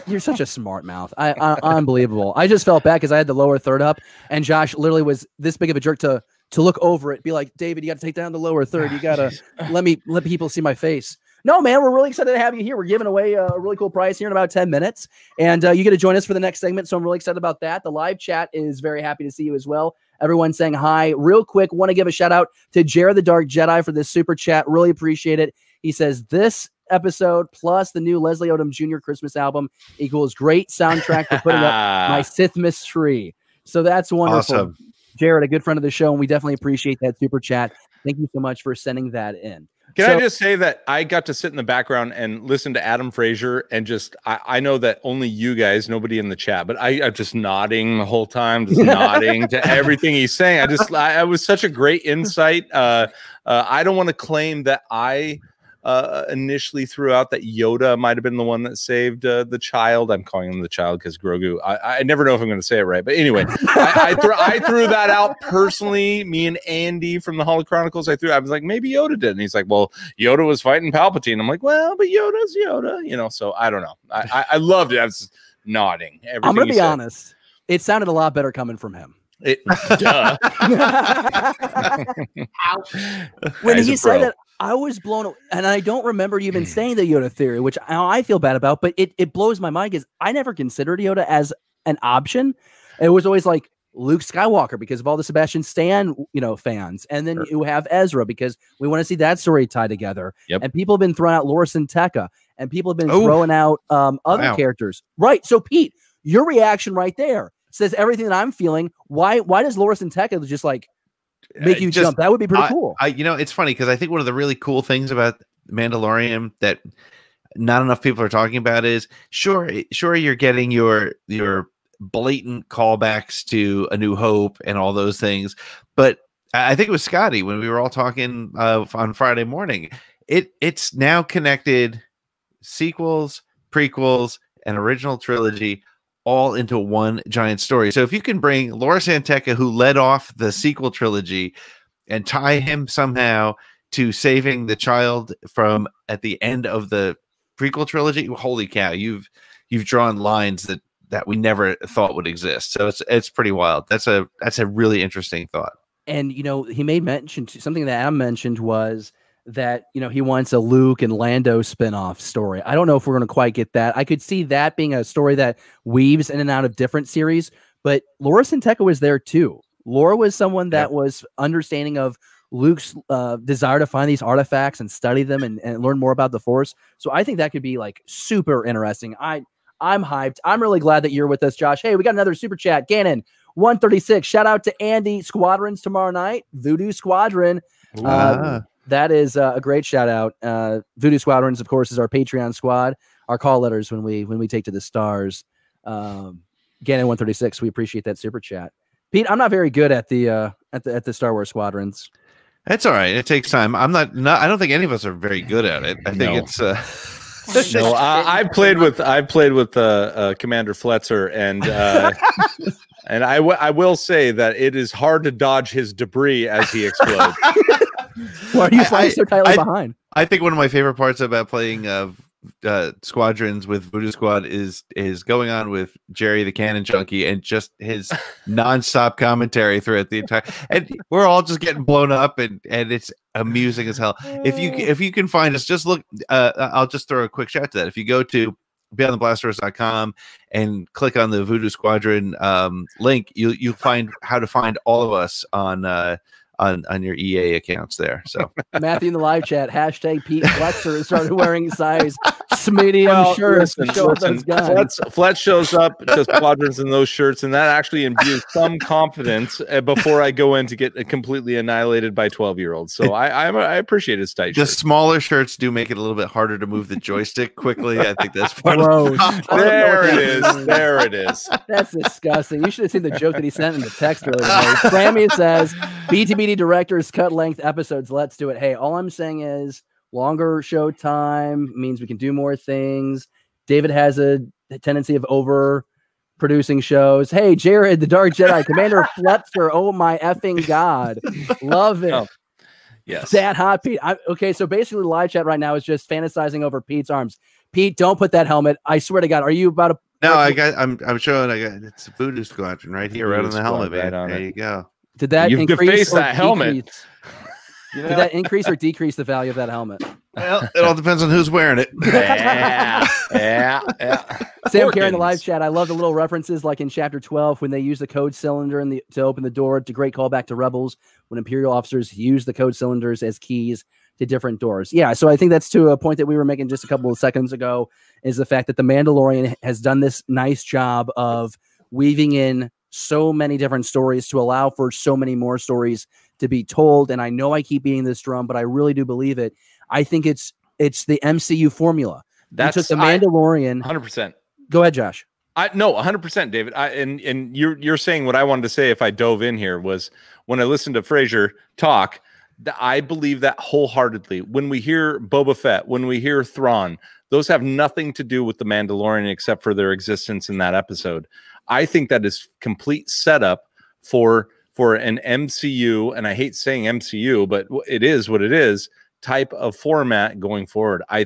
You're such a smart mouth. Unbelievable. I just felt bad because I had the lower third up, and Josh literally was this big of a jerk to look over it, be like, David, you got to take down the lower third. You got to let people see my face. No, man, we're really excited to have you here. We're giving away a really cool prize here in about 10 minutes, and you get to join us for the next segment, so I'm really excited about that. The live chat is very happy to see you as well. Everyone saying hi. Real quick, want to give a shout out to Jared the Dark Jedi for this super chat. Really appreciate it. He says, this episode plus the new Leslie Odom Jr. Christmas album equals great soundtrack for putting up my Sithmas tree. So that's wonderful. Awesome. Jared, a good friend of the show, and we definitely appreciate that super chat. Thank you so much for sending that in. Can I just say that I got to sit in the background and listen to Adam Frazier and just, I know that only you guys, nobody in the chat, but I'm just nodding the whole time, just nodding to everything he's saying. I was such a great insight. I don't want to claim that I initially threw out that Yoda might have been the one that saved the child. I'm calling him the child because Grogu. I never know if I'm going to say it right, but anyway, I threw that out personally. Me and Andy from the Holo Chronicles, I was like, maybe Yoda did, and he's like, well, Yoda was fighting Palpatine. I'm like, well, but Yoda's Yoda, you know. So I don't know. I loved it. I was nodding. I'm going to be honest. It sounded a lot better coming from him. Duh. When he said that, I was blown away, and I don't remember you even saying the Yoda theory, which I feel bad about, but it blows my mind because I never considered Yoda as an option. It was always like Luke Skywalker because of all the Sebastian Stan, fans, and then you have Ezra because we want to see that story tied together. Yep. And people have been throwing out Loras and Tekka, and people have been throwing out other characters. Right. So Pete, your reaction right there says everything that I'm feeling. Why does Loras and Tekka just like make you jump? That would be pretty cool. It's funny because I think one of the really cool things about Mandalorian that not enough people are talking about is sure you're getting your blatant callbacks to A New Hope and all those things, but I think it was Scotty when we were all talking on Friday morning. It's now connected sequels, prequels, and original trilogy all into one giant story. So if you can bring Loras and Tekka, who led off the sequel trilogy, and tie him somehow to saving the child from at the end of the prequel trilogy, holy cow, you've drawn lines that we never thought would exist. So it's pretty wild. That's a really interesting thought. And he made mention to something that Adam mentioned was that he wants a Luke and Lando spinoff story. I don't know if we're going to quite get that. I could see that being a story that weaves in and out of different series, but Loras and Tekka was there too. Laura was someone that was understanding of Luke's desire to find these artifacts and study them and learn more about the Force. So I think that could be like super interesting. I'm hyped. I'm really glad that you're with us, Josh. Hey, we got another super chat. Gannon 136. Shout out to Andy. Squadrons tomorrow night. Voodoo Squadron. That is a great shout out. Voodoo Squadrons, of course, is our Patreon squad. Our call letters when we take to the stars. Gannon 136. We appreciate that super chat. Pete, I'm not very good at the Star Wars Squadrons. That's all right. It takes time. I don't think any of us are very good at it. I think it's no. I've played with Commander Fletzer, and and I will say that it is hard to dodge his debris as he explodes. Why are you flying so tightly behind? I think one of my favorite parts about playing Squadrons with Voodoo Squad is going on with Jerry the Cannon Junkie and just his nonstop commentary throughout the entire, and we're all just getting blown up and it's amusing as hell. If you can find us, just look. I'll just throw a quick shout to that. If you go to beyondtheblastdoors.com and click on the Voodoo Squadron link, you'll find how to find all of us on your EA accounts there. So Matthew in the live chat, hashtag Pete Flexer started wearing size medium shirts. Fletch shows up to squadrons in those shirts, and that actually imbues some confidence before I go in to get completely annihilated by 12-year-olds. So I appreciate his tight The shirt. smaller shirts do make it a little bit harder to move the joystick quickly. I think that's part of Gross. the problem. There it is. There it is. That's disgusting. You should have seen the joke that he sent in the text earlier today. Grammy says, BTBD directors cut length episodes. Let's do it. Hey, all I'm saying is longer show time means we can do more things. David has a tendency of over producing shows. Hey, Jared, the Dark Jedi, Commander Fletcher. Oh my effing God. Love it. Oh, yes. That hot, Pete. Okay, so basically the live chat right now is just fantasizing over Pete's arms. Pete, don't put that helmet. I swear to God, are you about to... No, I'm showing. It's a Voodoo Squadron right here, right on the helmet, man. Right there you go. Did that You've increase defaced or that helmet. Did that increase or decrease the value of that helmet? Well, it all depends on who's wearing it. Yeah. Sam Carey in the live chat. I love the little references like in chapter 12 when they use the code cylinder to open the door. It's a great callback to Rebels when Imperial officers use the code cylinders as keys to different doors. Yeah, so I think that's to a point that we were making just a couple of seconds ago, is the fact that The Mandalorian has done this nice job of weaving in so many different stories to allow for so many more stories to be told. And I know I keep beating this drum, but I really do believe it. I think it's the MCU formula. That's took The Mandalorian. 100%. Go ahead, Josh. No, 100%, David. And you're saying what I wanted to say if I dove in here was when I listened to Frazier talk, I believe that wholeheartedly. When we hear Boba Fett, when we hear Thrawn, those have nothing to do with The Mandalorian except for their existence in that episode. I think that is complete setup for an MCU, and I hate saying MCU, but it is what it is, type of format going forward. I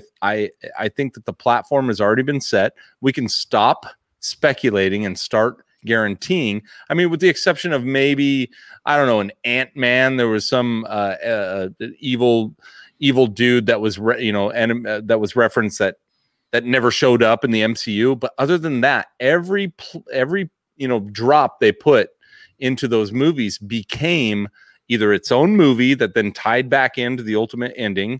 think that the platform has already been set. We can stop speculating and start guaranteeing. I mean, with the exception of maybe, I don't know, an Ant-Man, there was some evil dude that was that was referenced that never showed up in the MCU. But other than that, every drop they put into those movies became either its own movie that then tied back into the ultimate ending.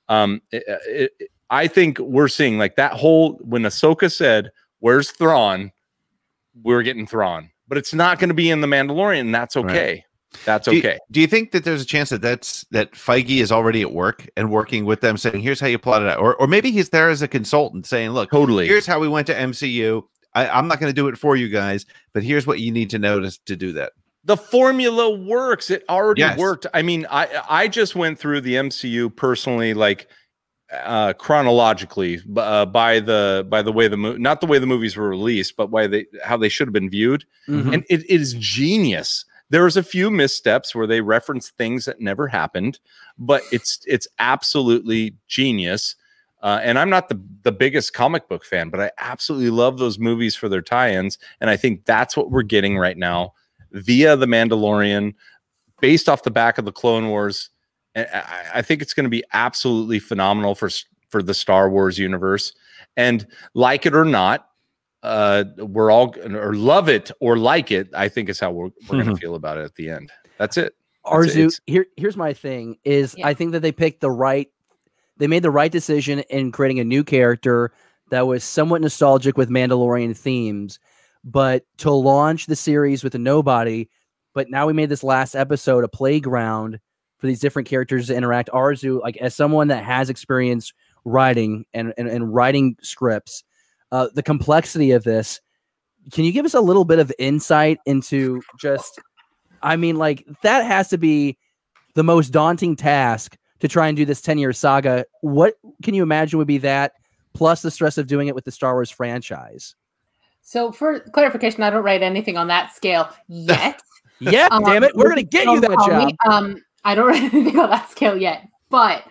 I think we're seeing like that whole, when Ahsoka said, "Where's Thrawn?" We're getting Thrawn, but it's not going to be in The Mandalorian. And that's okay. Right. That's okay. Do you think that there's a chance that Feige is already at work and working with them, saying, "Here's how you plot it out," or maybe he's there as a consultant, saying, "Look, totally. Here's how we went to MCU. I'm not going to do it for you guys, but here's what you need to know to do that." The formula works. It already worked. I mean, I just went through the MCU personally, like chronologically, by the way not the way the movies were released, but how they should have been viewed. Mm-hmm. And it is genius. There was a few missteps where they referenced things that never happened, but it's absolutely genius. And I'm not the biggest comic book fan, but I absolutely love those movies for their tie-ins. And I think that's what we're getting right now via The Mandalorian, based off the back of the Clone Wars. And I think it's going to be absolutely phenomenal for the Star Wars universe. And like it or not, we're all, or love it or like it, I think is how we're going to feel about it at the end. That's it. Arezou, here's my thing is I think that they made the right decision in creating a new character that was somewhat nostalgic with Mandalorian themes, but to launch the series with a nobody, but now we made this last episode a playground for these different characters to interact. Arezou, like as someone that has experience writing and writing scripts, the complexity of this, can you give us a little bit of insight into just, I mean, like that has to be the most daunting task to try and do this 10-year saga. What can you imagine would be that, plus the stress of doing it with the Star Wars franchise? So for clarification, I don't write anything on that scale yet. Yeah, damn it. We're going to get you that job. I don't write anything on that scale yet. But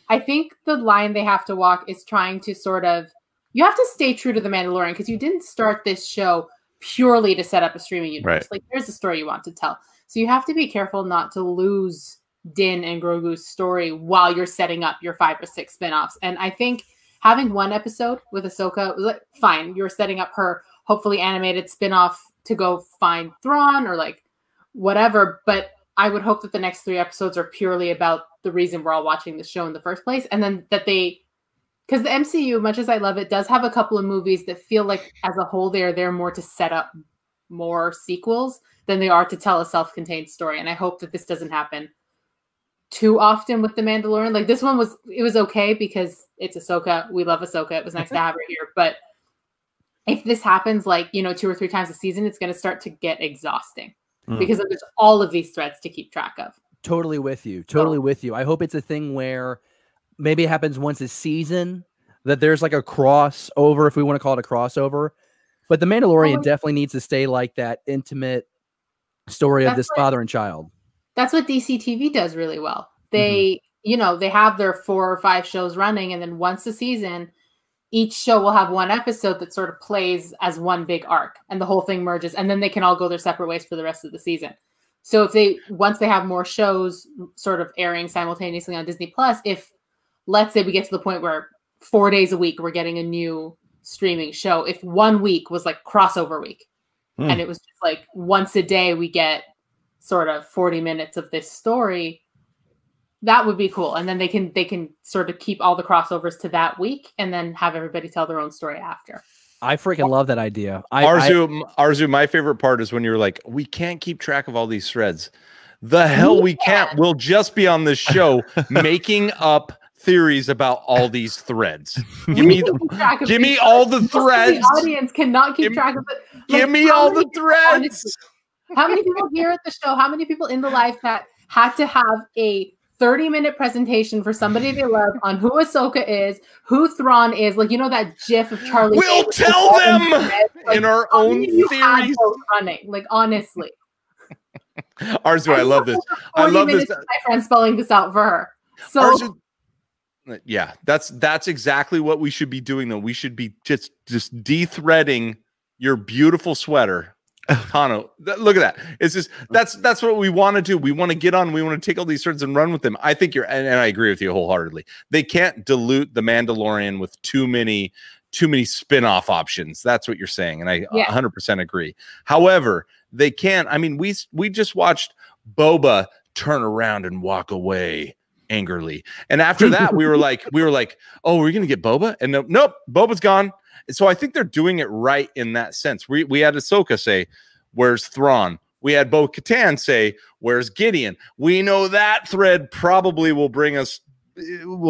I think the line they have to walk is trying to sort of, you have to stay true to The Mandalorian because you didn't start this show purely to set up a streaming universe. Right. Like there's a story you want to tell. So you have to be careful not to lose Din and Grogu's story while you're setting up your 5 or 6 spinoffs. And I think having one episode with Ahsoka was like, fine. You're setting up her hopefully animated spinoff to go find Thrawn or like whatever. But I would hope that the next 3 episodes are purely about the reason we're all watching the show in the first place. And then that they because the MCU, much as I love it, does have a couple of movies that feel like as a whole they're there more to set up more sequels than they are to tell a self-contained story. And I hope that this doesn't happen too often with The Mandalorian. Like this one was okay because it's Ahsoka. We love Ahsoka. It was nice to have her here. But if this happens like, 2 or 3 times a season, it's going to start to get exhausting because there's all of these threads to keep track of. Totally with you. Totally with you. I hope it's a thing where maybe it happens once a season, that there's like a crossover, if we want to call it a crossover. But The Mandalorian definitely needs to stay like that intimate story of this father and child. That's what DC TV does really well. They, they have their 4 or 5 shows running, and then once a season, each show will have one episode that sort of plays as one big arc, and the whole thing merges, and then they can all go their separate ways for the rest of the season. So once they have more shows sort of airing simultaneously on Disney Plus, if let's say we get to the point where 4 days a week we're getting a new streaming show, if 1 week was like crossover week, and it was just like once a day we get sort of 40 minutes of this story, that would be cool. And then they can sort of keep all the crossovers to that week and then have everybody tell their own story after. I freaking love that idea. Arezou, my favorite part is when you're like, we can't keep track of all these threads. The hell we can't. We'll just be on this show making up theories about all these threads. Give me all the threads. The audience cannot keep track of it. Give me all the threads. Honestly, how many people here at the show, how many people in the live chat had to have a 30-minute presentation for somebody they love on who Ahsoka is, who Thrawn is, like, that gif of Charlie. We'll tell them in our own theories. Running, like, honestly. Arezou, I love this. I love this. My friend spelling this out for her. So. Arezou, yeah, that's exactly what we should be doing, though. We should be just de-threading your beautiful sweater. Tano, look at that. It's just that's what we want to do. We want to get on. We want to take all these threads and run with them. I think and I agree with you wholeheartedly. They can't dilute the Mandalorian with too many spin-off options. That's what you're saying, and I 100% agree. However, they can. I mean, we just watched Boba turn around and walk away angrily, and after that, we were like, oh, we're gonna get Boba, and nope, Boba's gone. So I think they're doing it right in that sense. We had Ahsoka say, where's Thrawn? We had Bo-Katan say, where's Gideon? We know that thread probably will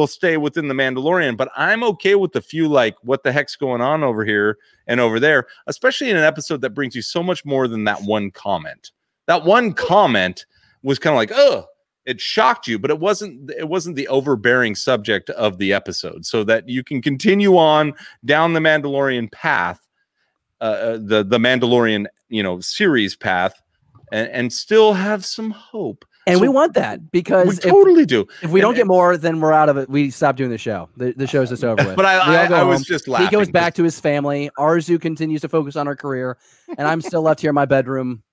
stay within the Mandalorian, but I'm okay with the few, like, what the heck's going on over here and over there, especially in an episode that brings you so much more than that one comment. That one comment was kind of like, oh, it shocked you, but it wasn't the overbearing subject of the episode, so that you can continue on down the Mandalorian path, the Mandalorian, series path, and still have some hope. And we want that, because we totally do. If we don't get more, then we're out of it. We stop doing the show. The show's just over with. But I was just laughing. He goes back to his family. Arezou continues to focus on her career, and I'm still left here in my bedroom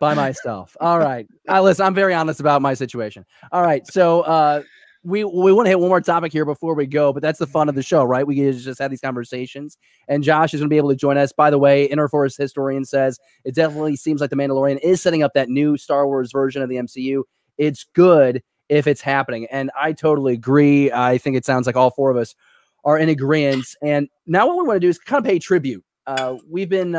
by myself. All right. Listen, I'm very honest about my situation. All right. So we want to hit one more topic here before we go, but that's the fun of the show, right? We just had these conversations, and Josh is going to be able to join us. By the way, Interforce historian says it definitely seems like The Mandalorian is setting up that new Star Wars version of the MCU. It's good if it's happening. And I totally agree. I think it sounds like all 4 of us are in agreement. And now what we want to do is kind of pay tribute. We've been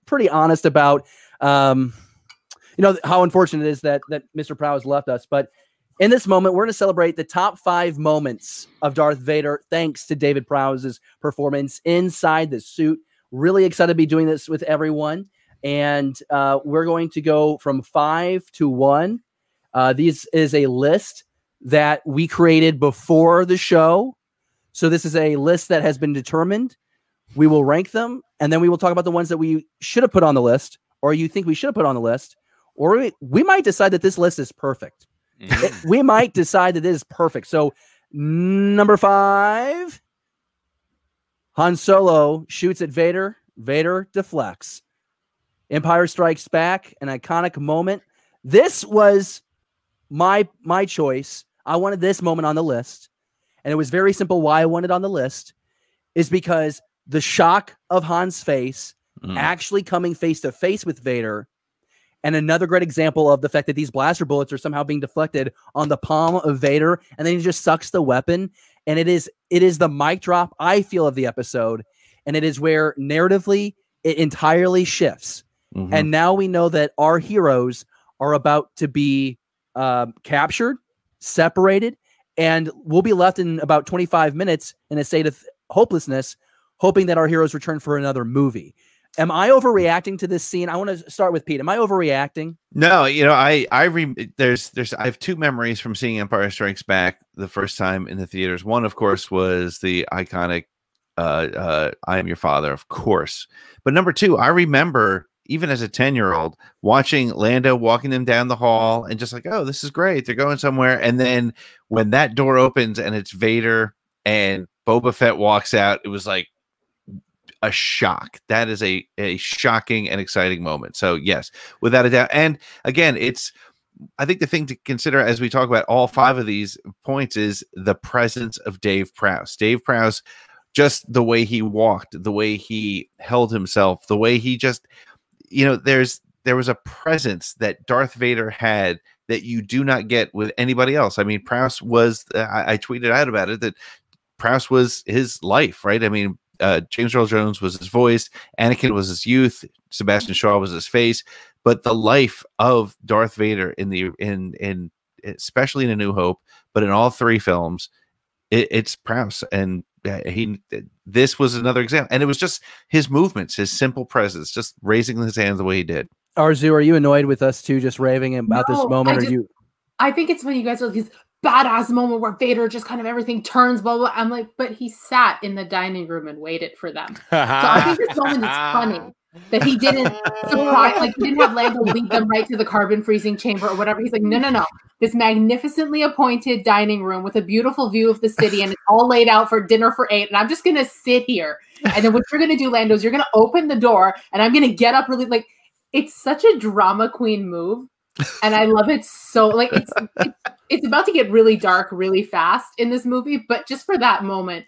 pretty honest about how unfortunate it is that Mr. Prow has left us, but in this moment we're going to celebrate the top 5 moments of Darth Vader thanks to David Prowse's performance inside the suit. Really excited to be doing this with everyone, and we're going to go from 5 to 1. This is a list that we created before the show, so this is a list that has been determined. We will rank them, and then we will talk about the ones that we should have put on the list, or you think we should have put on the list, or we might decide that this list is perfect. We might decide that it is perfect. So, number 5, Han Solo shoots at Vader. Vader deflects. Empire Strikes Back, an iconic moment. This was my choice. I wanted this moment on the list, and it was very simple why I wanted it on the list is because the shock of Han's face, actually coming face to face with Vader, And another great example of the fact that these blaster bullets are somehow being deflected on the palm of Vader, and then he just sucks the weapon. And it is the mic drop, I feel, of the episode. And it is where narratively it entirely shifts. Mm-hmm. And now we know that our heroes are about to be captured, separated, and we'll be left in about 25 minutes in a state of hopelessness, hoping that our heroes return for another movie. Am I overreacting to this scene? I want to start with Pete. Am I overreacting? No, you know, I have two memories from seeing Empire Strikes Back the first time in the theaters. One, of course, was the iconic I Am Your Father, of course. But number two, I remember even as a 10-year-old watching Lando walking them down the hall and just like, oh, this is great. They're going somewhere. And then when that door opens and it's Vader and Boba Fett walks out, it was like a shock. That is a shocking and exciting moment. So yes, without a doubt. And again, I think the thing to consider as we talk about all five of these points is the presence of Dave Prowse. Dave Prowse, just the way he walked, the way he held himself, the way he just, you know, there was a presence that Darth Vader had that you do not get with anybody else. I mean, Prowse was, I tweeted out about it, that Prowse was his life, right? I mean, James Earl Jones was his voice, Anakin was his youth, Sebastian Shaw was his face, but the life of Darth Vader in especially in A New Hope, but in all three films, it's Prowse. And this was another example, and it was just his movements, his simple presence, just raising his hand the way he did. Arezou, are you annoyed with us too, just raving about this moment? I think it's when you guys are these badass moment where Vader just kind of everything turns, blah, blah. I'm like, but he sat in the dining room and waited for them. So I think this moment is funny that he didn't surprise, like he didn't have Lando lead them right to the carbon freezing chamber or whatever. He's like, no. This magnificently appointed dining room with a beautiful view of the city, and it's all laid out for dinner for 8. And I'm just going to sit here. And then what you're going to do, Lando, is you're going to open the door and I'm going to get up really, like, it's such a drama queen move. And I love it so, like, it's about to get really dark really fast in this movie, but just for that moment,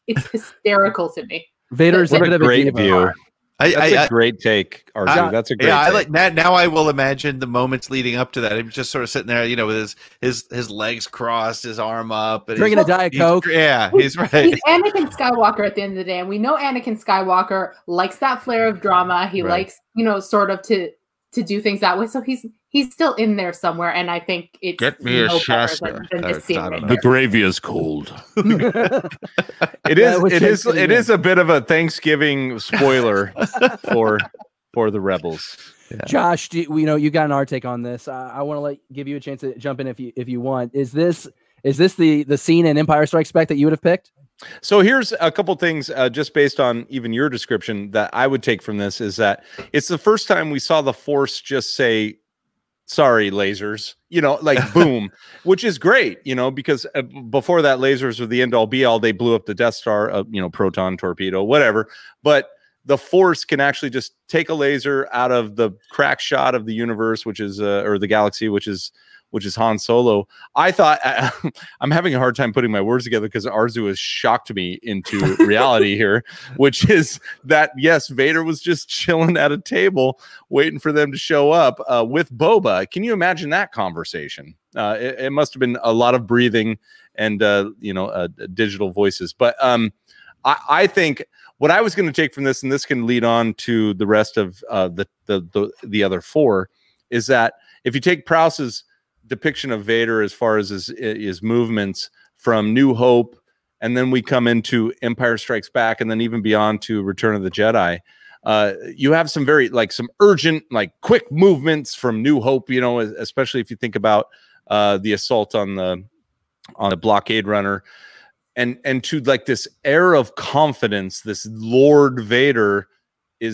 it's hysterical to me. Vader's what a great view. That's a I great take, Arezou. That's a great take. I like that. Now I will imagine the moments leading up to that. He was just sort of sitting there, you know, with his legs crossed, his arm up, and drinking a Diet Coke. He's right. He's Anakin Skywalker at the end of the day, and we know Anakin Skywalker likes that flair of drama. He likes, you know, sort of to do things that way. So he's still in there somewhere, and I think it's get me a Shasta. The gravy is cold. It is a bit of a Thanksgiving spoiler for the rebels. Yeah. Josh, you got an take on this. I want to give you a chance to jump in if you want. Is this the scene in Empire Strikes Back that you would have picked? So here's a couple things just based on even your description that I would take from this, is that it's the first time we saw the Force just say, sorry, lasers, you know, like boom, which is great, you know, because before that, lasers were the end all be all. They blew up the Death Star, you know, proton torpedo, whatever. But the Force can actually just take a laser out of the crack shot of the universe, which is or the galaxy, which is Han Solo. I thought I'm having a hard time putting my words together because Arezou has shocked me into reality here, which is that, yes, Vader was just chilling at a table waiting for them to show up with Boba. Can you imagine that conversation? It must have been a lot of breathing and, digital voices. But I think what I was going to take from this, and this can lead on to the rest of the other four, is that if you take Prowse's depiction of Vader as far as his movements from New Hope, and then we come into Empire Strikes Back, and then even beyond to Return of the Jedi, you have some some urgent, quick movements from New Hope, you know, especially if you think about the assault on the blockade runner, and to this air of confidence, this Lord Vader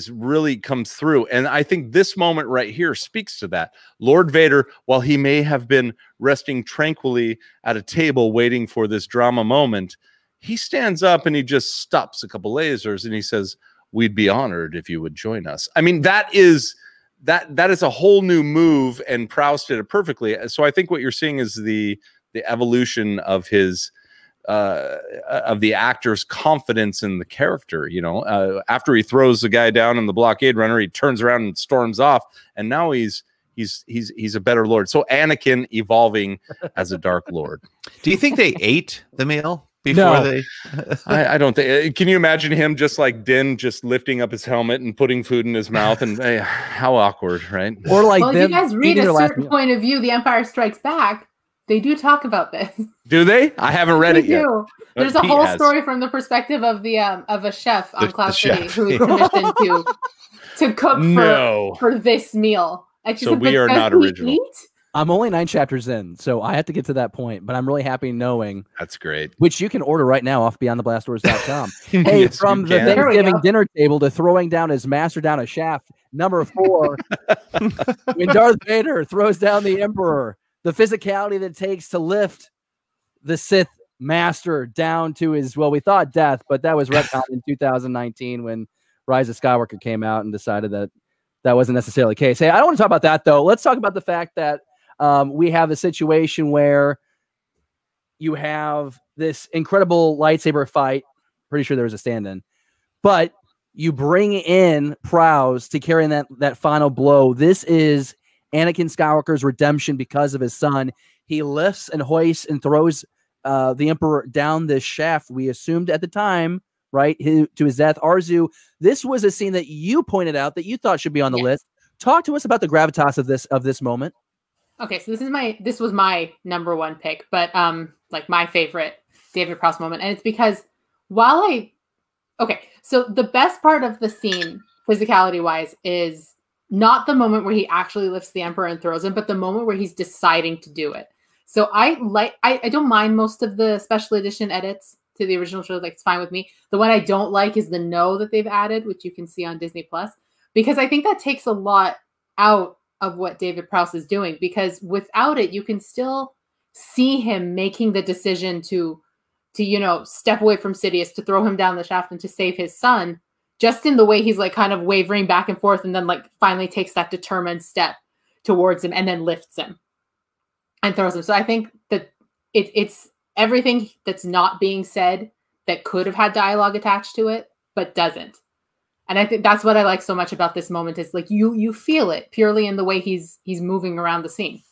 really comes through. And I think this moment right here speaks to that. Lord Vader, while he may have been resting tranquilly at a table waiting for this drama moment, he stands up and he just stops a couple lasers and he says, "We'd be honored if you would join us." I mean, that is a whole new move, and Prowse did it perfectly. So I think what you're seeing is the evolution of his of the actor's confidence in the character. You know, after he throws the guy down in the blockade runner, he turns around and storms off, and now he's he's a better Lord. So Anakin evolving as a Dark Lord. Do you think they ate the meal before they? I don't think. Can you imagine him just like Din, just lifting up his helmet and putting food in his mouth? And how awkward, right? Or like, well, if you guys read a certain point of view, The Empire Strikes Back, they do talk about this. Do they? I haven't read it yet. There's a whole story from the perspective of the of a chef on Cloud City who was commissioned to cook for this meal. Like, so we are not original. I'm only 9 chapters in, so I have to get to that point, but I'm really happy knowing. That's great. Which you can order right now off beyondtheblastdoors.com. Hey, Yes, from the Thanksgiving dinner table to throwing down his master down a shaft, number 4, when Darth Vader throws down the Emperor, the physicality that it takes to lift the Sith master down to his, well, we thought death, but that was retconned in 2019 when Rise of Skywalker came out and decided that that wasn't necessarily the case. Hey, I don't want to talk about that, though. Let's talk about the fact that we have a situation where you have this incredible lightsaber fight. Pretty sure there was a stand-in. But you bring in Prowse to carry in that final blow. This is Anakin Skywalker's redemption because of his son. He lifts and hoists and throws the Emperor down this shaft. We assumed at the time, right, to his death. Arezou, this was a scene that you pointed out that you thought should be on the list. Talk to us about the gravitas of this moment. Okay, so this was my number 1 pick, but like my favorite David Prowse moment, and it's because so the best part of the scene, physicality wise, is not the moment where he actually lifts the Emperor and throws him, but the moment where he's deciding to do it. So I don't mind most of the special edition edits to the original show. Like, it's fine with me. The one I don't like is the no that they've added, which you can see on Disney Plus, because I think that takes a lot out of what David Prowse is doing, because without it, you can still see him making the decision to step away from Sidious, to throw him down the shaft and to save his son, just in the way he's like kind of wavering back and forth, and then like finally takes that determined step towards him and then lifts him and throws him. So I think that it's everything that's not being said that could have had dialogue attached to it, but doesn't. And I think that's what I like so much about this moment, is like you feel it purely in the way he's moving around the scene.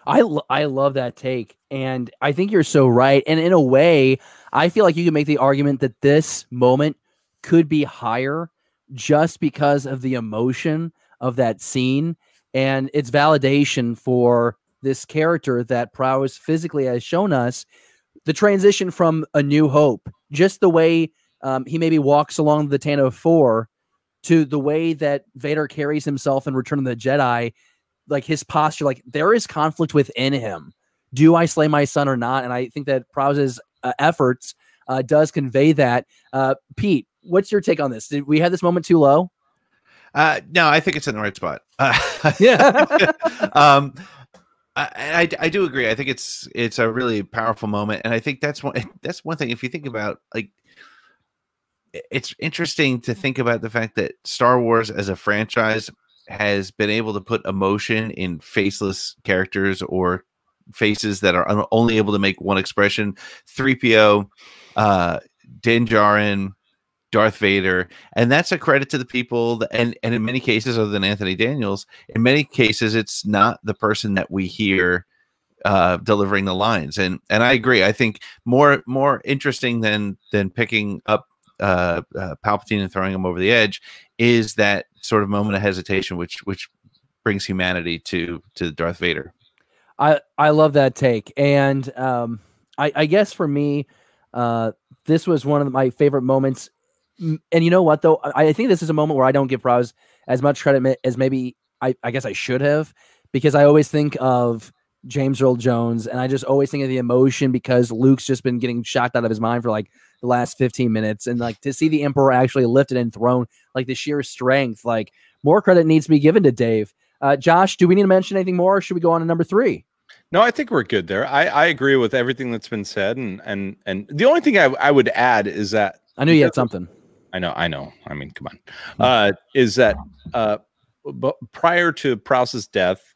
I love that take, and I think you're so right. And in a way, I feel like you can make the argument that this moment could be higher just because of the emotion of that scene and its validation for this character that Prowse physically has shown us. The transition from A New Hope, just the way he maybe walks along the Tantive 4, to the way that Vader carries himself in Return of the Jedi, like his posture, like there is conflict within him. Do I slay my son or not? And I think that Prowse's efforts does convey that. Pete, what's your take on this? Did we have this moment too low? No, I think it's in the right spot. Yeah. I do agree. I think it's a really powerful moment, and I think that's one thing. If you think about, like, it's interesting to think about the fact that Star Wars as a franchise has been able to put emotion in faceless characters or faces that are only able to make one expression. 3PO, Din Djarin, Darth Vader, and that's a credit to the people. And in many cases, other than Anthony Daniels, in many cases, it's not the person that we hear delivering the lines. And I agree. I think more interesting than picking up Palpatine and throwing him over the edge is that sort of moment of hesitation, which brings humanity to Darth Vader. I love that take, and I guess for me, this was one of my favorite moments. And you know what, though? I think this is a moment where I don't give Prowse as much credit as maybe I guess I should have, because I always think of James Earl Jones, and I just always think of the emotion because Luke's just been getting shocked out of his mind for like the last 15 minutes. And like to see the Emperor actually lifted and thrown, like the sheer strength, like more credit needs to be given to Dave. Josh, do we need to mention anything more, or should we go on to number 3? No, I think we're good there. I agree with everything that's been said. And the only thing I would add is that I knew you had something. I know. I mean, come on. Is that but prior to Prowse's death,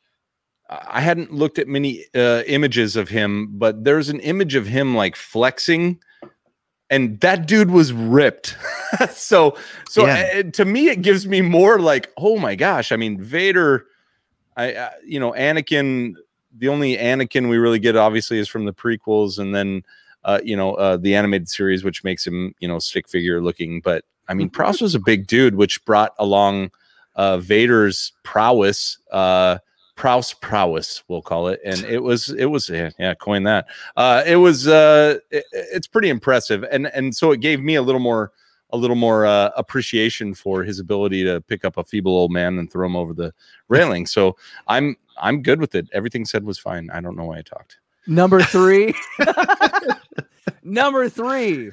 I hadn't looked at many images of him, but there's an image of him like flexing, and that dude was ripped. so yeah. To me, it gives me more like, oh my gosh. I mean, Vader, you know, Anakin, the only Anakin we really get obviously is from the prequels, and then you know, the animated series, which makes him, you know, stick figure looking. But I mean, Prowse was a big dude, which brought along Vader's prowess, Prowse prowess, we'll call it. And it was yeah, coin that. It's pretty impressive. And so it gave me a little more appreciation for his ability to pick up a feeble old man and throw him over the railing. So I'm good with it. Everything said was fine. I don't know why I talked. Number 3. Number 3.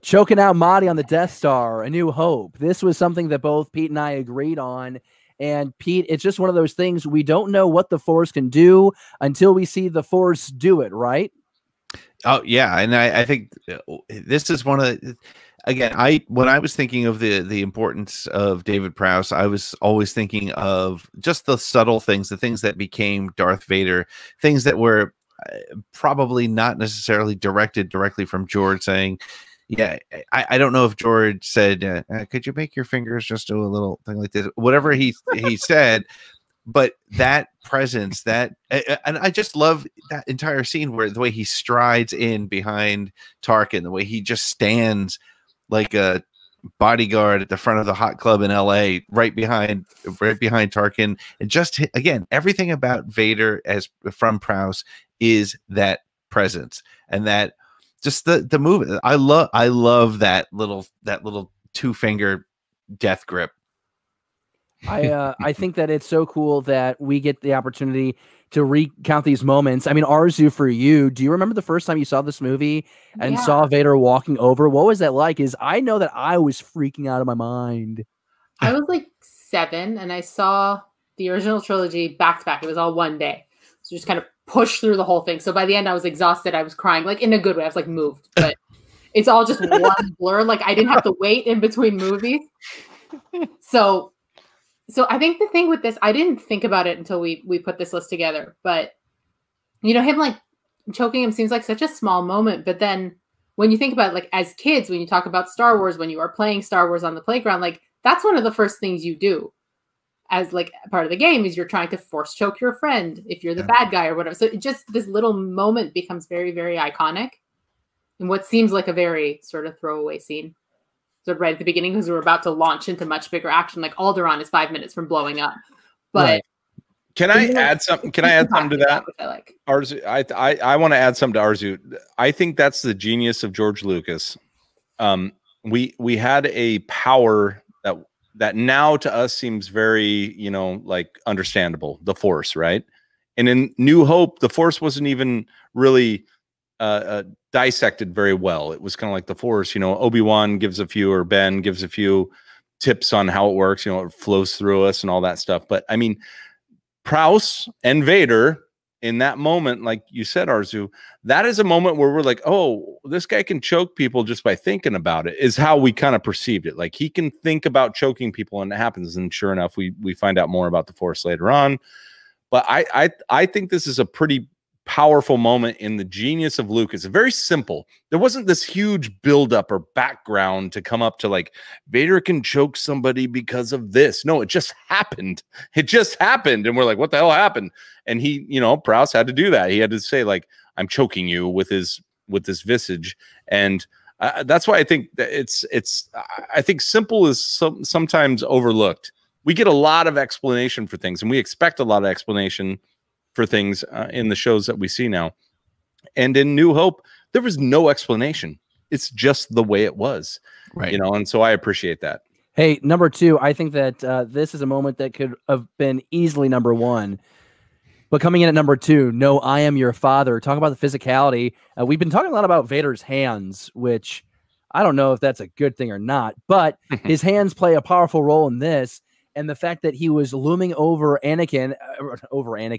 Choking out Mahdi on the Death Star, A New Hope. This was something that both Pete and I agreed on. And Pete, it's just one of those things. We don't know what the Force can do until we see the Force do it, right? Oh, yeah. And I think this is one of the, again, when I was thinking of the importance of David Prowse, I was always thinking of just the subtle things, the things that became Darth Vader, things that were probably not necessarily directed directly from George saying, yeah, I don't know if George said, could you make your fingers just do a little thing like this? Whatever he said, but that presence, and I just love that entire scene where the way he strides in behind Tarkin, the way he just stands like a bodyguard at the front of the hot club in LA, right behind Tarkin. And just, again, everything about Vader as from Prowse is that presence and that just the movement. I love that little 2-finger death grip. I think that it's so cool that we get the opportunity to recount these moments. I mean, Arezou, for you, do you remember the first time you saw this movie and saw Vader walking over? What was that like? Is I know that I was freaking out of my mind. I was like 7 and I saw the original trilogy back to back. It was all one day. So just kind of push through the whole thing. So by the end I was exhausted. I was crying, like in a good way. I was like moved, but it's all just one blur. Like I didn't have to wait in between movies. So I think the thing with this, I didn't think about it until we put this list together, but you know, him like choking him seems like such a small moment. But then when you think about it, like as kids, when you talk about Star Wars, when you are playing Star Wars on the playground, like that's one of the first things you do as like part of the game is you're trying to force choke your friend if you're the bad guy or whatever. So it just, this little moment becomes very, very iconic in what seems like a very sort of throwaway scene. So right at the beginning, because we're about to launch into much bigger action, like Alderaan is 5 minutes from blowing up. But right. Can I add something to that? I like. Arezou, I want to add something to Arezou. I think that's the genius of George Lucas. We had a power that now to us seems very, you know, like understandable, the Force, right? And in New Hope, the Force wasn't even really dissected very well. It was kind of like the Force, you know, Obi-Wan gives a few, or Ben gives a few tips on how it works, you know, it flows through us and all that stuff. But I mean, Prowse and Vader in that moment, like you said, Arezou, that is a moment where we're like, oh, this guy can choke people just by thinking about it, is how we kind of perceived it. Like he can think about choking people and it happens. And sure enough, we find out more about the Force later on. But I think this is a pretty powerful moment in the genius of Lucas. Very simple. There wasn't this huge buildup or background to come up to like Vader can choke somebody because of this. No, it just happened. It just happened. And we're like, what the hell happened? And he, you know, Prowse had to do that. He had to say like, I'm choking you with this visage. And that's why I think that I think simple is sometimes overlooked. We get a lot of explanation for things and we expect a lot of explanation for things in the shows that we see now. And in New Hope, there was no explanation. It's just the way it was, right? You know, and so I appreciate that. Hey, number 2, I think that this is a moment that could have been easily number 1. But coming in at number 2, No, I Am Your Father. Talk about the physicality. We've been talking a lot about Vader's hands, which I don't know if that's a good thing or not, but his hands play a powerful role in this. And the fact that he was looming over Anakin,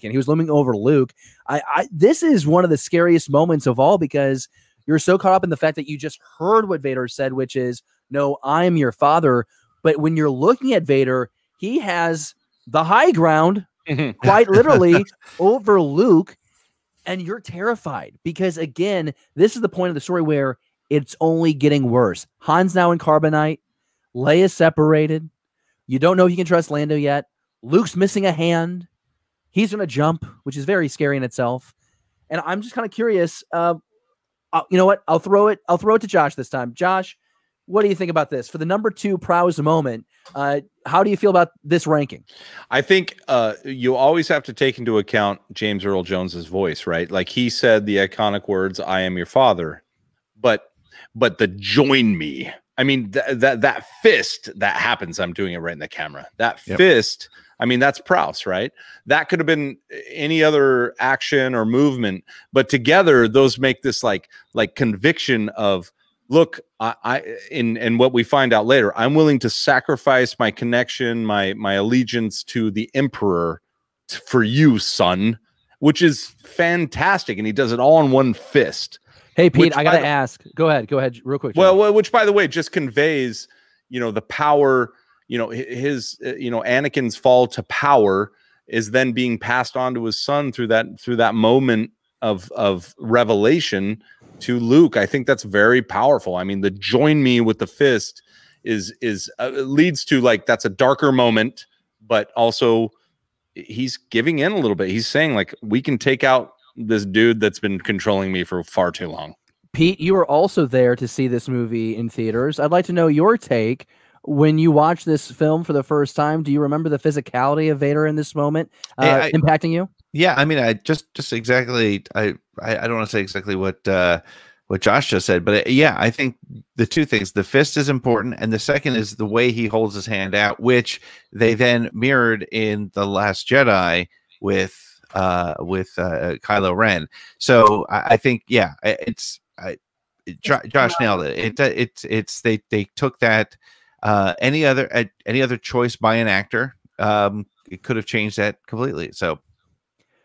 he was looming over Luke. This is one of the scariest moments of all because you're so caught up in the fact that you just heard what Vader said, which is, no, I am your father. But when you're looking at Vader, he has the high ground, quite literally, over Luke. And you're terrified because, again, this is the point of the story where it's only getting worse. Han's now in carbonite. Leia's separated. You don't know if you can trust Lando yet. Luke's missing a hand. He's going to jump, which is very scary in itself. And I'm just kind of curious. You know what? I'll throw it to Josh this time. Josh, what do you think about this for the number 2 Prowse moment? How do you feel about this ranking? I think you always have to take into account James Earl Jones's voice, right? Like he said the iconic words, "I am your father," but the "join me." I mean, that fist that happens. I'm doing it right in the camera. That fist. I mean, that's Prowse, right? That could have been any other action or movement, but together those make this like conviction of, look, in what we find out later, I'm willing to sacrifice my connection, my allegiance to the Emperor for you, son, which is fantastic. And he does it all in one fist. Hey, Pete, I got to ask. Go ahead real quick. Well, which, by the way, just conveys, the power, his, Anakin's fall to power is then being passed on to his son through that moment of revelation to Luke. I think that's very powerful. I mean, the "join me" with the fist is leads to, like, that's a darker moment, but also he's giving in a little bit. He's saying, like, we can take out this dude that's been controlling me for far too long. Pete, you were also there to see this movie in theaters. I'd like to know your take. When you watch this film for the first time, do you remember the physicality of Vader in this moment impacting you? Yeah, I mean, I just exactly. I don't want to say exactly what Josh just said, but yeah, I think the two things: the fist is important, and the second is the way he holds his hand out, which they then mirrored in The Last Jedi with Kylo Ren. So I think, yeah, Josh nailed it. They took that. Any other choice by an actor, it could have changed that completely. So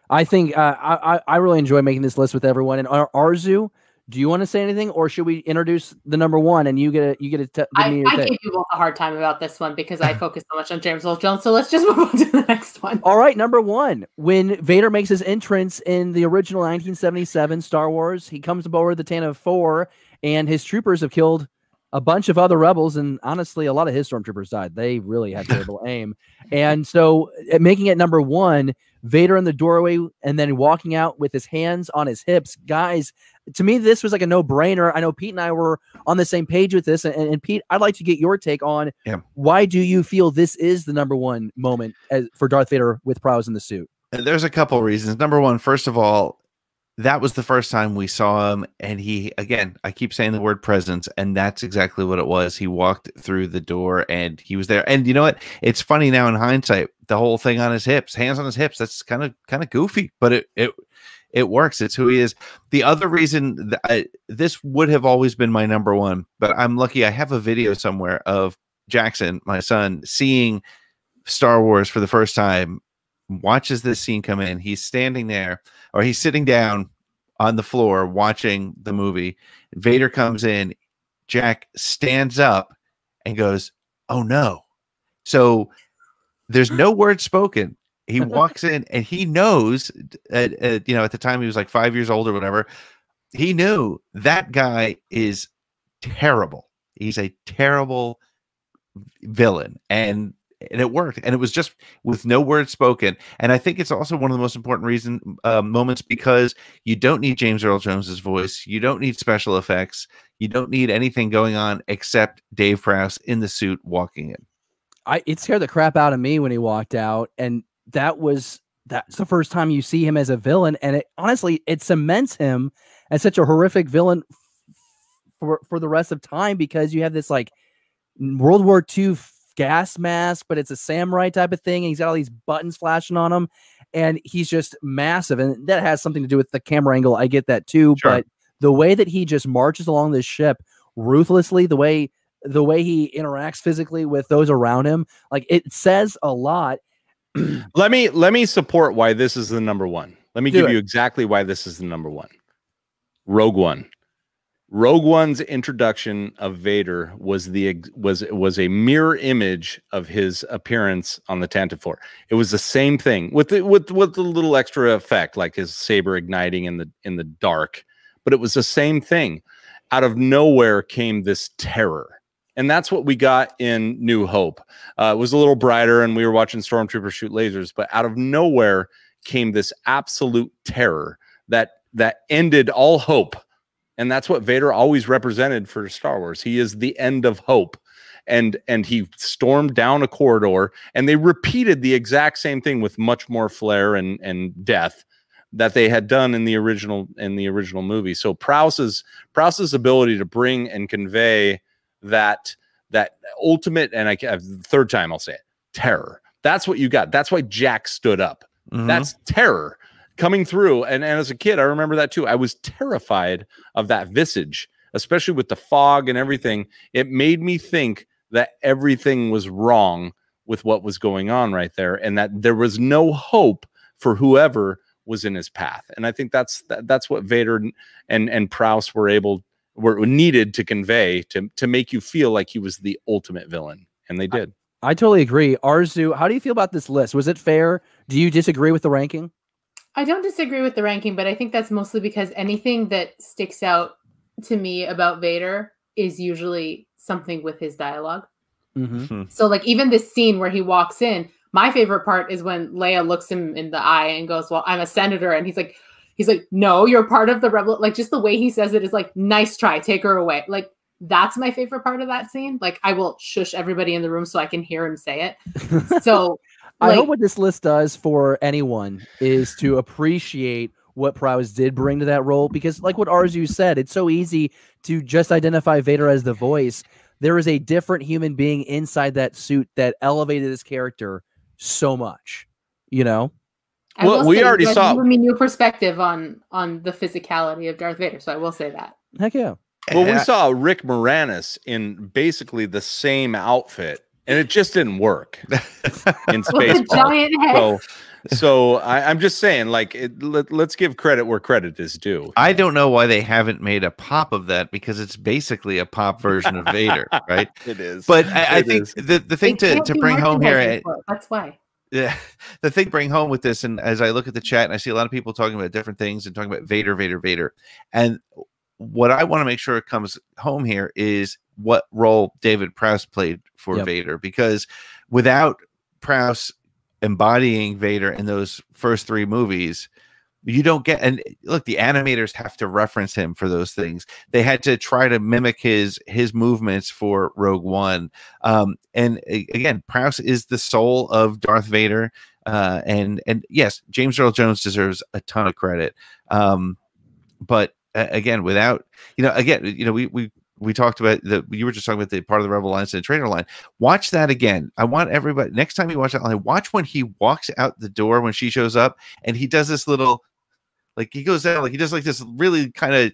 I think I really enjoy making this list with everyone. And Arezou, do you want to say anything, or should we introduce the number 1 and you get to give me your take? I gave you both a hard time about this one because I focus so much on James Earl Jones. So let's just move on to the next one. All right, number 1. When Vader makes his entrance in the original 1977 Star Wars, he comes aboard the Tantive 4, and his troopers have killed a bunch of other rebels, and honestly, a lot of his stormtroopers died. They really had terrible aim. And so making it number 1, Vader in the doorway and then walking out with his hands on his hips. Guys, to me, this was like a no-brainer. I know Pete and I were on the same page with this. And Pete, I'd like to get your take on why do you feel this is the number 1 moment for Darth Vader with Prowse in the suit? There's a couple reasons. Number 1, first of all, that was the first time we saw him, and he, again, I keep saying the word presence, and that's exactly what it was. He walked through the door, and he was there. And you know what? It's funny now in hindsight, the whole thing on his hips, hands on his hips, that's kind of goofy, but it works. It's who he is. The other reason that this would have always been my number 1, but I'm lucky I have a video somewhere of Jackson, my son, seeing Star Wars for the first time, watches this scene come in. He's standing there, or he's sitting down on the floor watching the movie. Vader comes in. Jack stands up and goes, "Oh no." So there's no word spoken. He walks in and he knows, at the time he was like 5 years old or whatever. He knew that guy is terrible. He's a terrible villain. And it worked, and it was just with no word spoken. And I think it's also one of the most important moments, because you don't need James Earl Jones's voice, you don't need special effects, you don't need anything going on except Dave Prowse in the suit walking in. It scared the crap out of me when he walked out, and that's the first time you see him as a villain, and honestly it cements him as such a horrific villain for the rest of time, because you have this like World War II gas mask, but it's a samurai type of thing, and he's got all these buttons flashing on him, and he's just massive, and that has something to do with the camera angle. I get that too. Sure. But the way that he just marches along this ship ruthlessly, the way he interacts physically with those around him, like, it says a lot. Let me support why this is the number 1. Let me give you exactly why this is the number 1. Rogue One. Rogue One's introduction of Vader was a mirror image of his appearance on the Tantive 4. It was the same thing with the little extra effect, like his saber igniting in the dark, but it was the same thing. Out of nowhere came this terror, and that's what we got in New Hope. It was a little brighter, and we were watching stormtroopers shoot lasers, but out of nowhere came this absolute terror that ended all hope. And that's what Vader always represented for Star Wars. He is the end of hope. And he stormed down a corridor, and they repeated the exact same thing with much more flair and death that they had done in the original movie. So Prowse's ability to bring and convey that ultimate, and the third time I'll say it, terror. That's what you got. That's why Jack stood up. That's terror coming through. And as a kid, I remember that too. I was terrified of that visage, especially with the fog and everything. It made me think that everything was wrong with what was going on right there, and that there was no hope for whoever was in his path. And I think that's what Vader and Prowse were needed to convey to make you feel like he was the ultimate villain. And they did. I totally agree. Arezou, how do you feel about this list? Was it fair? Do you disagree with the ranking? I don't disagree with the ranking, but I think that's mostly because anything that sticks out to me about Vader is usually something with his dialogue. So like even this scene where he walks in, my favorite part is when Leia looks him in the eye and goes, well, I'm a senator. And he's like, no, you're part of the rebel. Like just the way he says it is like, nice try, take her away. Like that's my favorite part of that scene. Like I will shush everybody in the room so I can hear him say it. So I hope what this list does for anyone is to appreciate what Prowse did bring to that role, because like what Arezou said, it's so easy to just identify Vader as the voice. There is a different human being inside that suit that elevated his character so much, you know? Well, we already saw a new perspective on the physicality of Darth Vader, so I will say that. Heck yeah. Well, we saw Rick Moranis in basically the same outfit, and it just didn't work in space. Giant head. So I'm just saying, like, let's give credit where credit is due. I don't know why they haven't made a pop of that, because it's basically a pop version of Vader, right? It is. But I think the thing to bring home here, that's why. Yeah, the thing to bring home with this, and as I look at the chat and I see a lot of people talking about different things and talking about Vader, and what I want to make sure comes home here is what role David Prowse played for Vader, because without Prowse embodying Vader in those first three movies, you don't get, and look, the animators have to reference him for those things. They had to try to mimic his movements for Rogue One. And again, Prowse is the soul of Darth Vader. And yes, James Earl Jones deserves a ton of credit. But again, without, we talked about you were just talking about the part of the Rebel Alliance and the Traitor line. Watch that again. I want everybody, next time you watch that line, watch when he walks out the door when she shows up and he does this little, like he goes down, like he does like this really kind of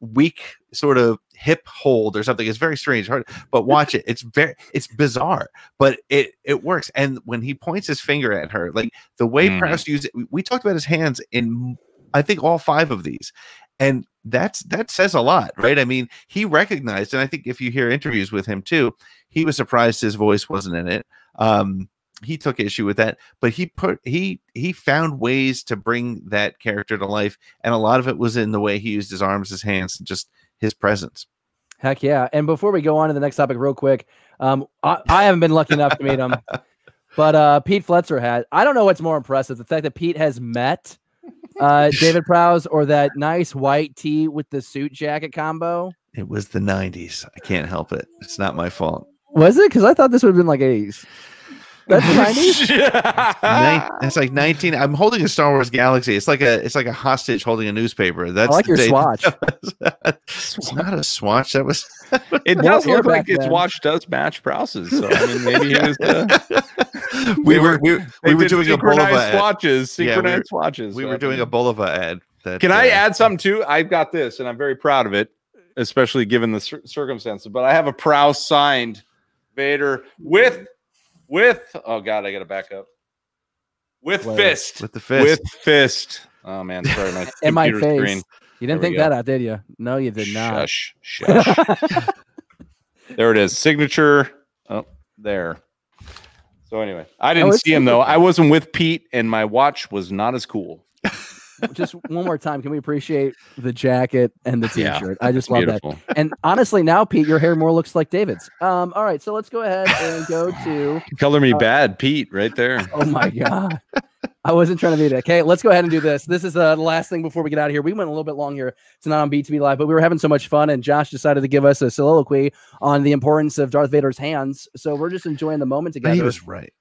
weak sort of hip hold or something. It's very strange, hard, but watch it. It's bizarre, but it works. And when he points his finger at her, like the way Prowse used it, we talked about his hands in, I think, all 5 of these. And that says a lot, right? I mean, he recognized, and I think if you hear interviews with him too, he was surprised his voice wasn't in it. He took issue with that, but he found ways to bring that character to life, and a lot of it was in the way he used his arms, his hands, and just his presence. Heck yeah! And before we go on to the next topic, real quick, I haven't been lucky enough to meet him, but Pete Fletcher had. I don't know what's more impressive: the fact that Pete has met David Prowse, or that nice white tee with the suit jacket combo. It was the 90s. I can't help it. It's not my fault. Was it? Because I thought this would have been like 80s. That's 90s. It's like 19. I'm holding a Star Wars Galaxy. It's like a hostage holding a newspaper. That's I like your swatch. It's not a swatch. That was. It does look like its watch does match Prowse's. So I mean, maybe he was. We were doing a Bulova swatches. Synchronized swatches. We were doing a Bulova ad. Can I add something too? I've got this, and I'm very proud of it, especially given the circumstances. But I have a Prowse signed Vader with oh god, I gotta back up. With fist. With the fist. With fist. Oh man, sorry, my in my computer face. screen. You didn't think that out, did you? No, you did not. Shush. There it is. Signature. Oh, there. So anyway, I didn't see him though. I wasn't with Pete, and my watch was not as cool. Just one more time, can we appreciate the jacket and the t-shirt? I just love beautiful. that. And honestly, now, Pete, your hair more looks like David's. All right, so let's go ahead and go to Color me bad, Pete, right there. Oh my god. I wasn't trying to be that. Okay, let's go ahead and do this. This is the last thing before we get out of here. We went a little bit long here. It's not on BTB Live, but we were having so much fun, and Josh decided to give us a soliloquy on the importance of Darth Vader's hands. So we're just enjoying the moment together. He was right.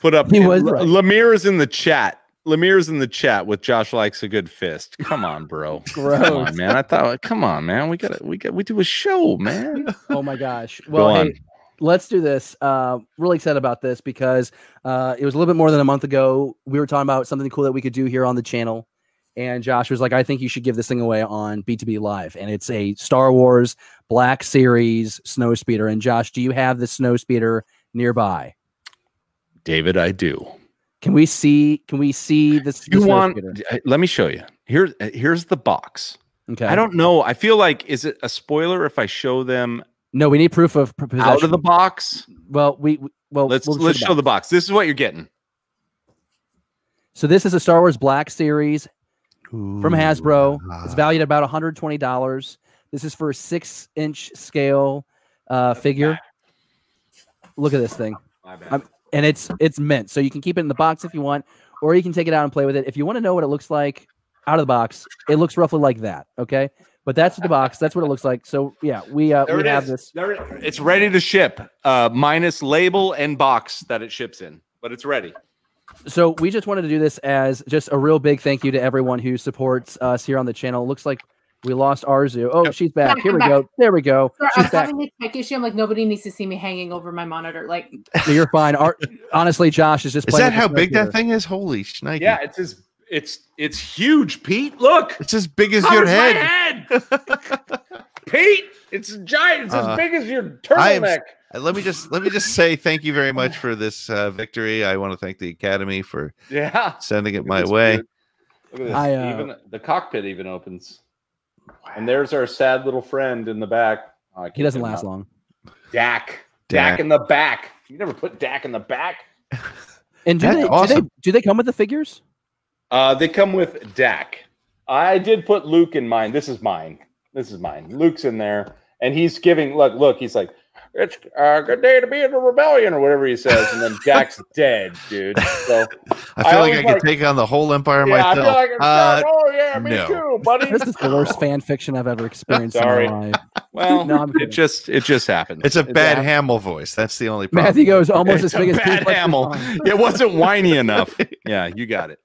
Put up. He was right. Lemire is in the chat. Lemire's in the chat with Josh likes a good fist. Come on, bro. Gross. Come on, man. Come on, man. We do a show, man. Oh my gosh. Well, hey, let's do this. Really excited about this because it was a little bit more than a month ago. We were talking about something cool that we could do here on the channel. And Josh was like, I think you should give this thing away on BTB Live. And it's a Star Wars Black Series Snowspeeder. And Josh, do you have the Snowspeeder nearby? David, I do. Can we see this? You want? Let me show you. Here's the box. Okay. I don't know. I feel like, is it a spoiler if I show them? No, we need proof of possession. Out of the box. Well, let's show the box. This is what you're getting. So this is a Star Wars Black Series from Hasbro. It's valued at about $120. This is for a 6-inch scale figure. Look at this thing. My bad. And it's mint, so you can keep it in the box if you want, or you can take it out and play with it. If you want to know what it looks like out of the box, it looks roughly like that. Okay, but that's the box. That's what it looks like. So yeah, we have this. It's ready to ship, minus label and box that it ships in, but it's ready. So we just wanted to do this as just a real big thank you to everyone who supports us here on the channel. It looks like we lost Arezou. Oh, she's back. Here we go. There we go. Sorry, she's I was back. having a tech issue. I'm like, nobody needs to see me hanging over my monitor. Like, You're fine. Honestly, Josh is just. Is that how big that thing is? Holy shnikes! Yeah, it's huge, Pete. Look, it's as big as your head. Pete, it's giant. It's as big as your turtleneck. Let me just say thank you very much for this victory. I want to thank the Academy for sending it my way. Dude. Look at this. Even the cockpit even opens. And there's our sad little friend in the back. Oh, he doesn't last long. Dak in the back. You never put Dak in the back. And do they come with the figures? They come with Dak. I did put Luke in mine. This is mine. Luke's in there, and he's giving. Look. He's like, it's a good day to be in the rebellion, or whatever he says, and then Dak's dead, dude. So I feel like I could take on the whole empire myself. I feel like me too, buddy. This is the worst fan fiction I've ever experienced in my life. Well, no, it just happened. It's a bad Hamill voice. That's the only problem. Matthew goes almost as big as bad Hamill. It wasn't whiny enough. Yeah, you got it.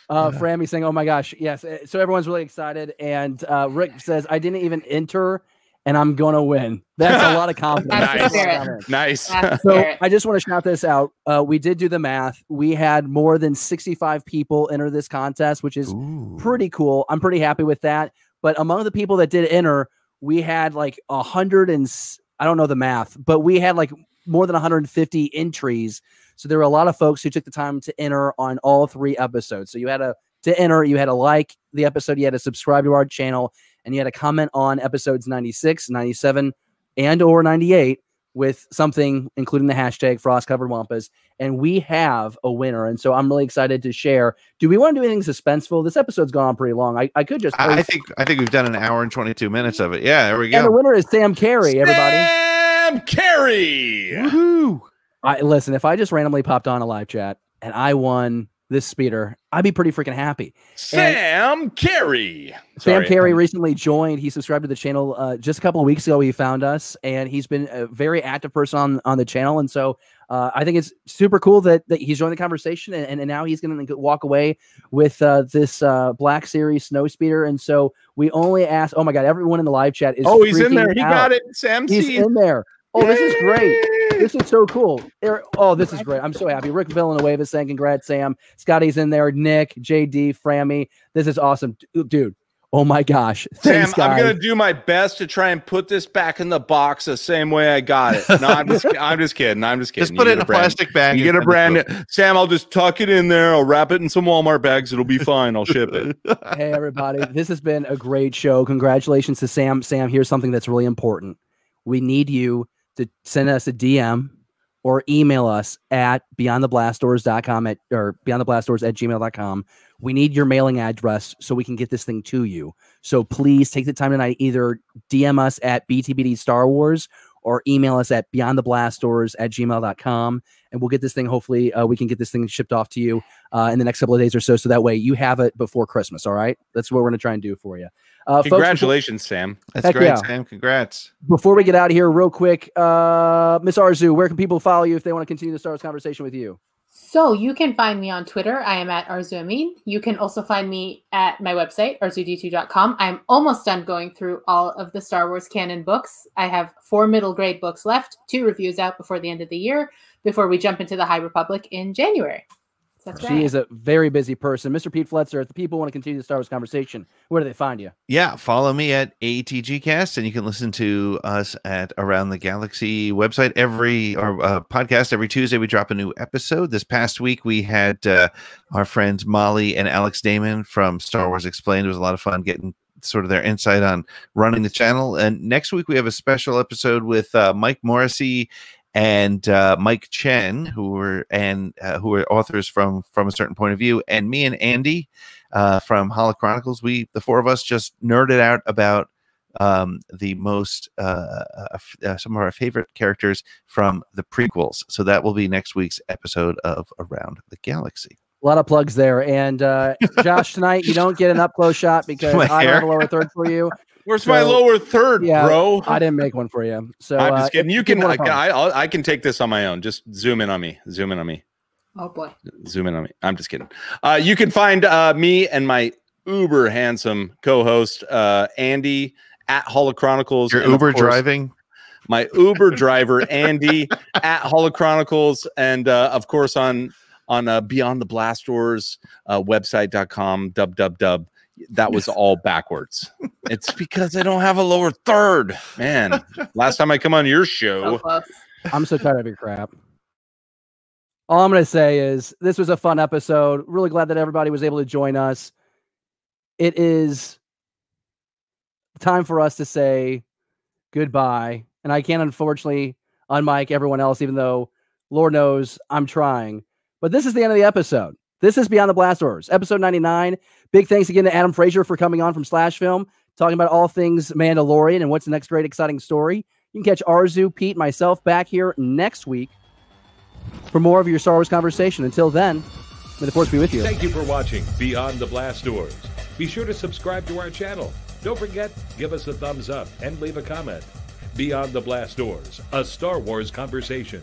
Frammy saying, "Oh my gosh, yes!" So everyone's really excited, and Rick says, "I didn't even enter." And I'm gonna win. That's a lot of confidence. Nice. So I just want to shout this out. We did do the math. We had more than 65 people enter this contest, which is pretty cool. I'm pretty happy with that. But among the people that did enter, we had like 100 and I don't know the math, but we had like more than 150 entries. So there were a lot of folks who took the time to enter on all 3 episodes. So you had to enter, you had to like the episode, you had to subscribe to our channel, and you had to comment on episodes 96, 97, and or 98 with something, including the hashtag Frost-Covered Wampas. And we have a winner. And so I'm really excited to share. Do we want to do anything suspenseful? This episode's gone on pretty long. I could just I think we've done an hour and 22 minutes of it. Yeah, there we go. And the winner is Sam Carey, everybody. Sam Carey! Woohoo! Listen, if I just randomly popped on a live chat and I won this speeder, I'd be pretty freaking happy. Sam Carey. Sam Carey recently joined. He subscribed to the channel just a couple of weeks ago. He found us, and he's been a very active person on the channel. And so I think it's super cool that he's joined the conversation, and now he's going to walk away with this Black Series Snowspeeder. And so we only ask, oh my God, everyone in the live chat is he's in there. He got it. He's in there. Oh, this is great. This is so cool. Oh, this is great. I'm so happy. Rick Villanueva is saying congrats, Sam. Scotty's in there. Nick, JD, Frammy. This is awesome. Dude, oh my gosh. Thanks, Sam, I'm going to do my best to try and put this back in the box the same way I got it. No, I'm just kidding. Just put it in a plastic bag. You get a brand new. Sam, I'll just tuck it in there. I'll wrap it in some Walmart bags. It'll be fine. I'll ship it. Hey, everybody. This has been a great show. Congratulations to Sam. Sam, here's something that's really important. We need you to send us a DM or email us at beyondtheblastdoors.com or beyondtheblastdoors@gmail.com. We need your mailing address so we can get this thing to you. So please take the time tonight, either DM us at BTBD Star Wars or email us at beyondtheblastdoors@gmail.com, and we'll get this thing. Hopefully, we can get this thing shipped off to you in the next couple of days or so. So that way you have it before Christmas. All right. That's what we're going to try and do for you. Congratulations, Sam. That's great, Sam. Congrats. Before we get out of here, real quick, Miss Arezou, where can people follow you if they want to continue the Star Wars conversation with you? So you can find me on Twitter. I am at Arezou Amin. You can also find me at my website, arezouD2.com. I'm almost done going through all of the Star Wars canon books. I have 4 middle grade books left, 2 reviews out before the end of the year, before we jump into the High Republic in January. She is a very busy person. Mr. Pete Fletzer, if the people want to continue the Star Wars conversation, where do they find you? Yeah, follow me at ATGcast, and you can listen to us at Around the Galaxy website podcast every Tuesday. We drop a new episode. This past week, we had our friends Molly and Alex Damon from Star Wars Explained. It was a lot of fun getting sort of their insight on running the channel. And next week, we have a special episode with Mike Morrissey and Mike Chen, who are authors from a certain point of view, and me and Andy from Holo Chronicles. The 4 of us just nerded out about the most some of our favorite characters from the prequels. So that will be next week's episode of Around the Galaxy. A lot of plugs there. And Josh, tonight you don't get an up close shot because I have a lower third for you. Where's my lower third, bro? I didn't make one for you. So I'm just kidding. You can. I can take this on my own. Just zoom in on me. Zoom in on me. Oh boy. Zoom in on me. I'm just kidding. You can find me and my uber handsome co-host Andy at Holo Chronicles. Your Uber driving. My Uber driver Andy at Holo Chronicles, and of course on Beyond the Blast Doors website.com. www. That was all backwards. It's because I don't have a lower third, man. Last time I come on your show, I'm so tired of your crap. All I'm going to say is this was a fun episode. Really glad that everybody was able to join us. It is time for us to say goodbye. And I can't, unfortunately, unmic everyone else, even though Lord knows I'm trying. But this is the end of the episode. This is Beyond the Blast Doors, episode 99. Big thanks again to Adam Frazier for coming on from Slashfilm, talking about all things Mandalorian and what's the next great exciting story. You can catch Arezou, Pete, myself back here next week for more of your Star Wars conversation. Until then, may the Force be with you. Thank you for watching Beyond the Blast Doors. Be sure to subscribe to our channel. Don't forget, give us a thumbs up and leave a comment. Beyond the Blast Doors, a Star Wars conversation.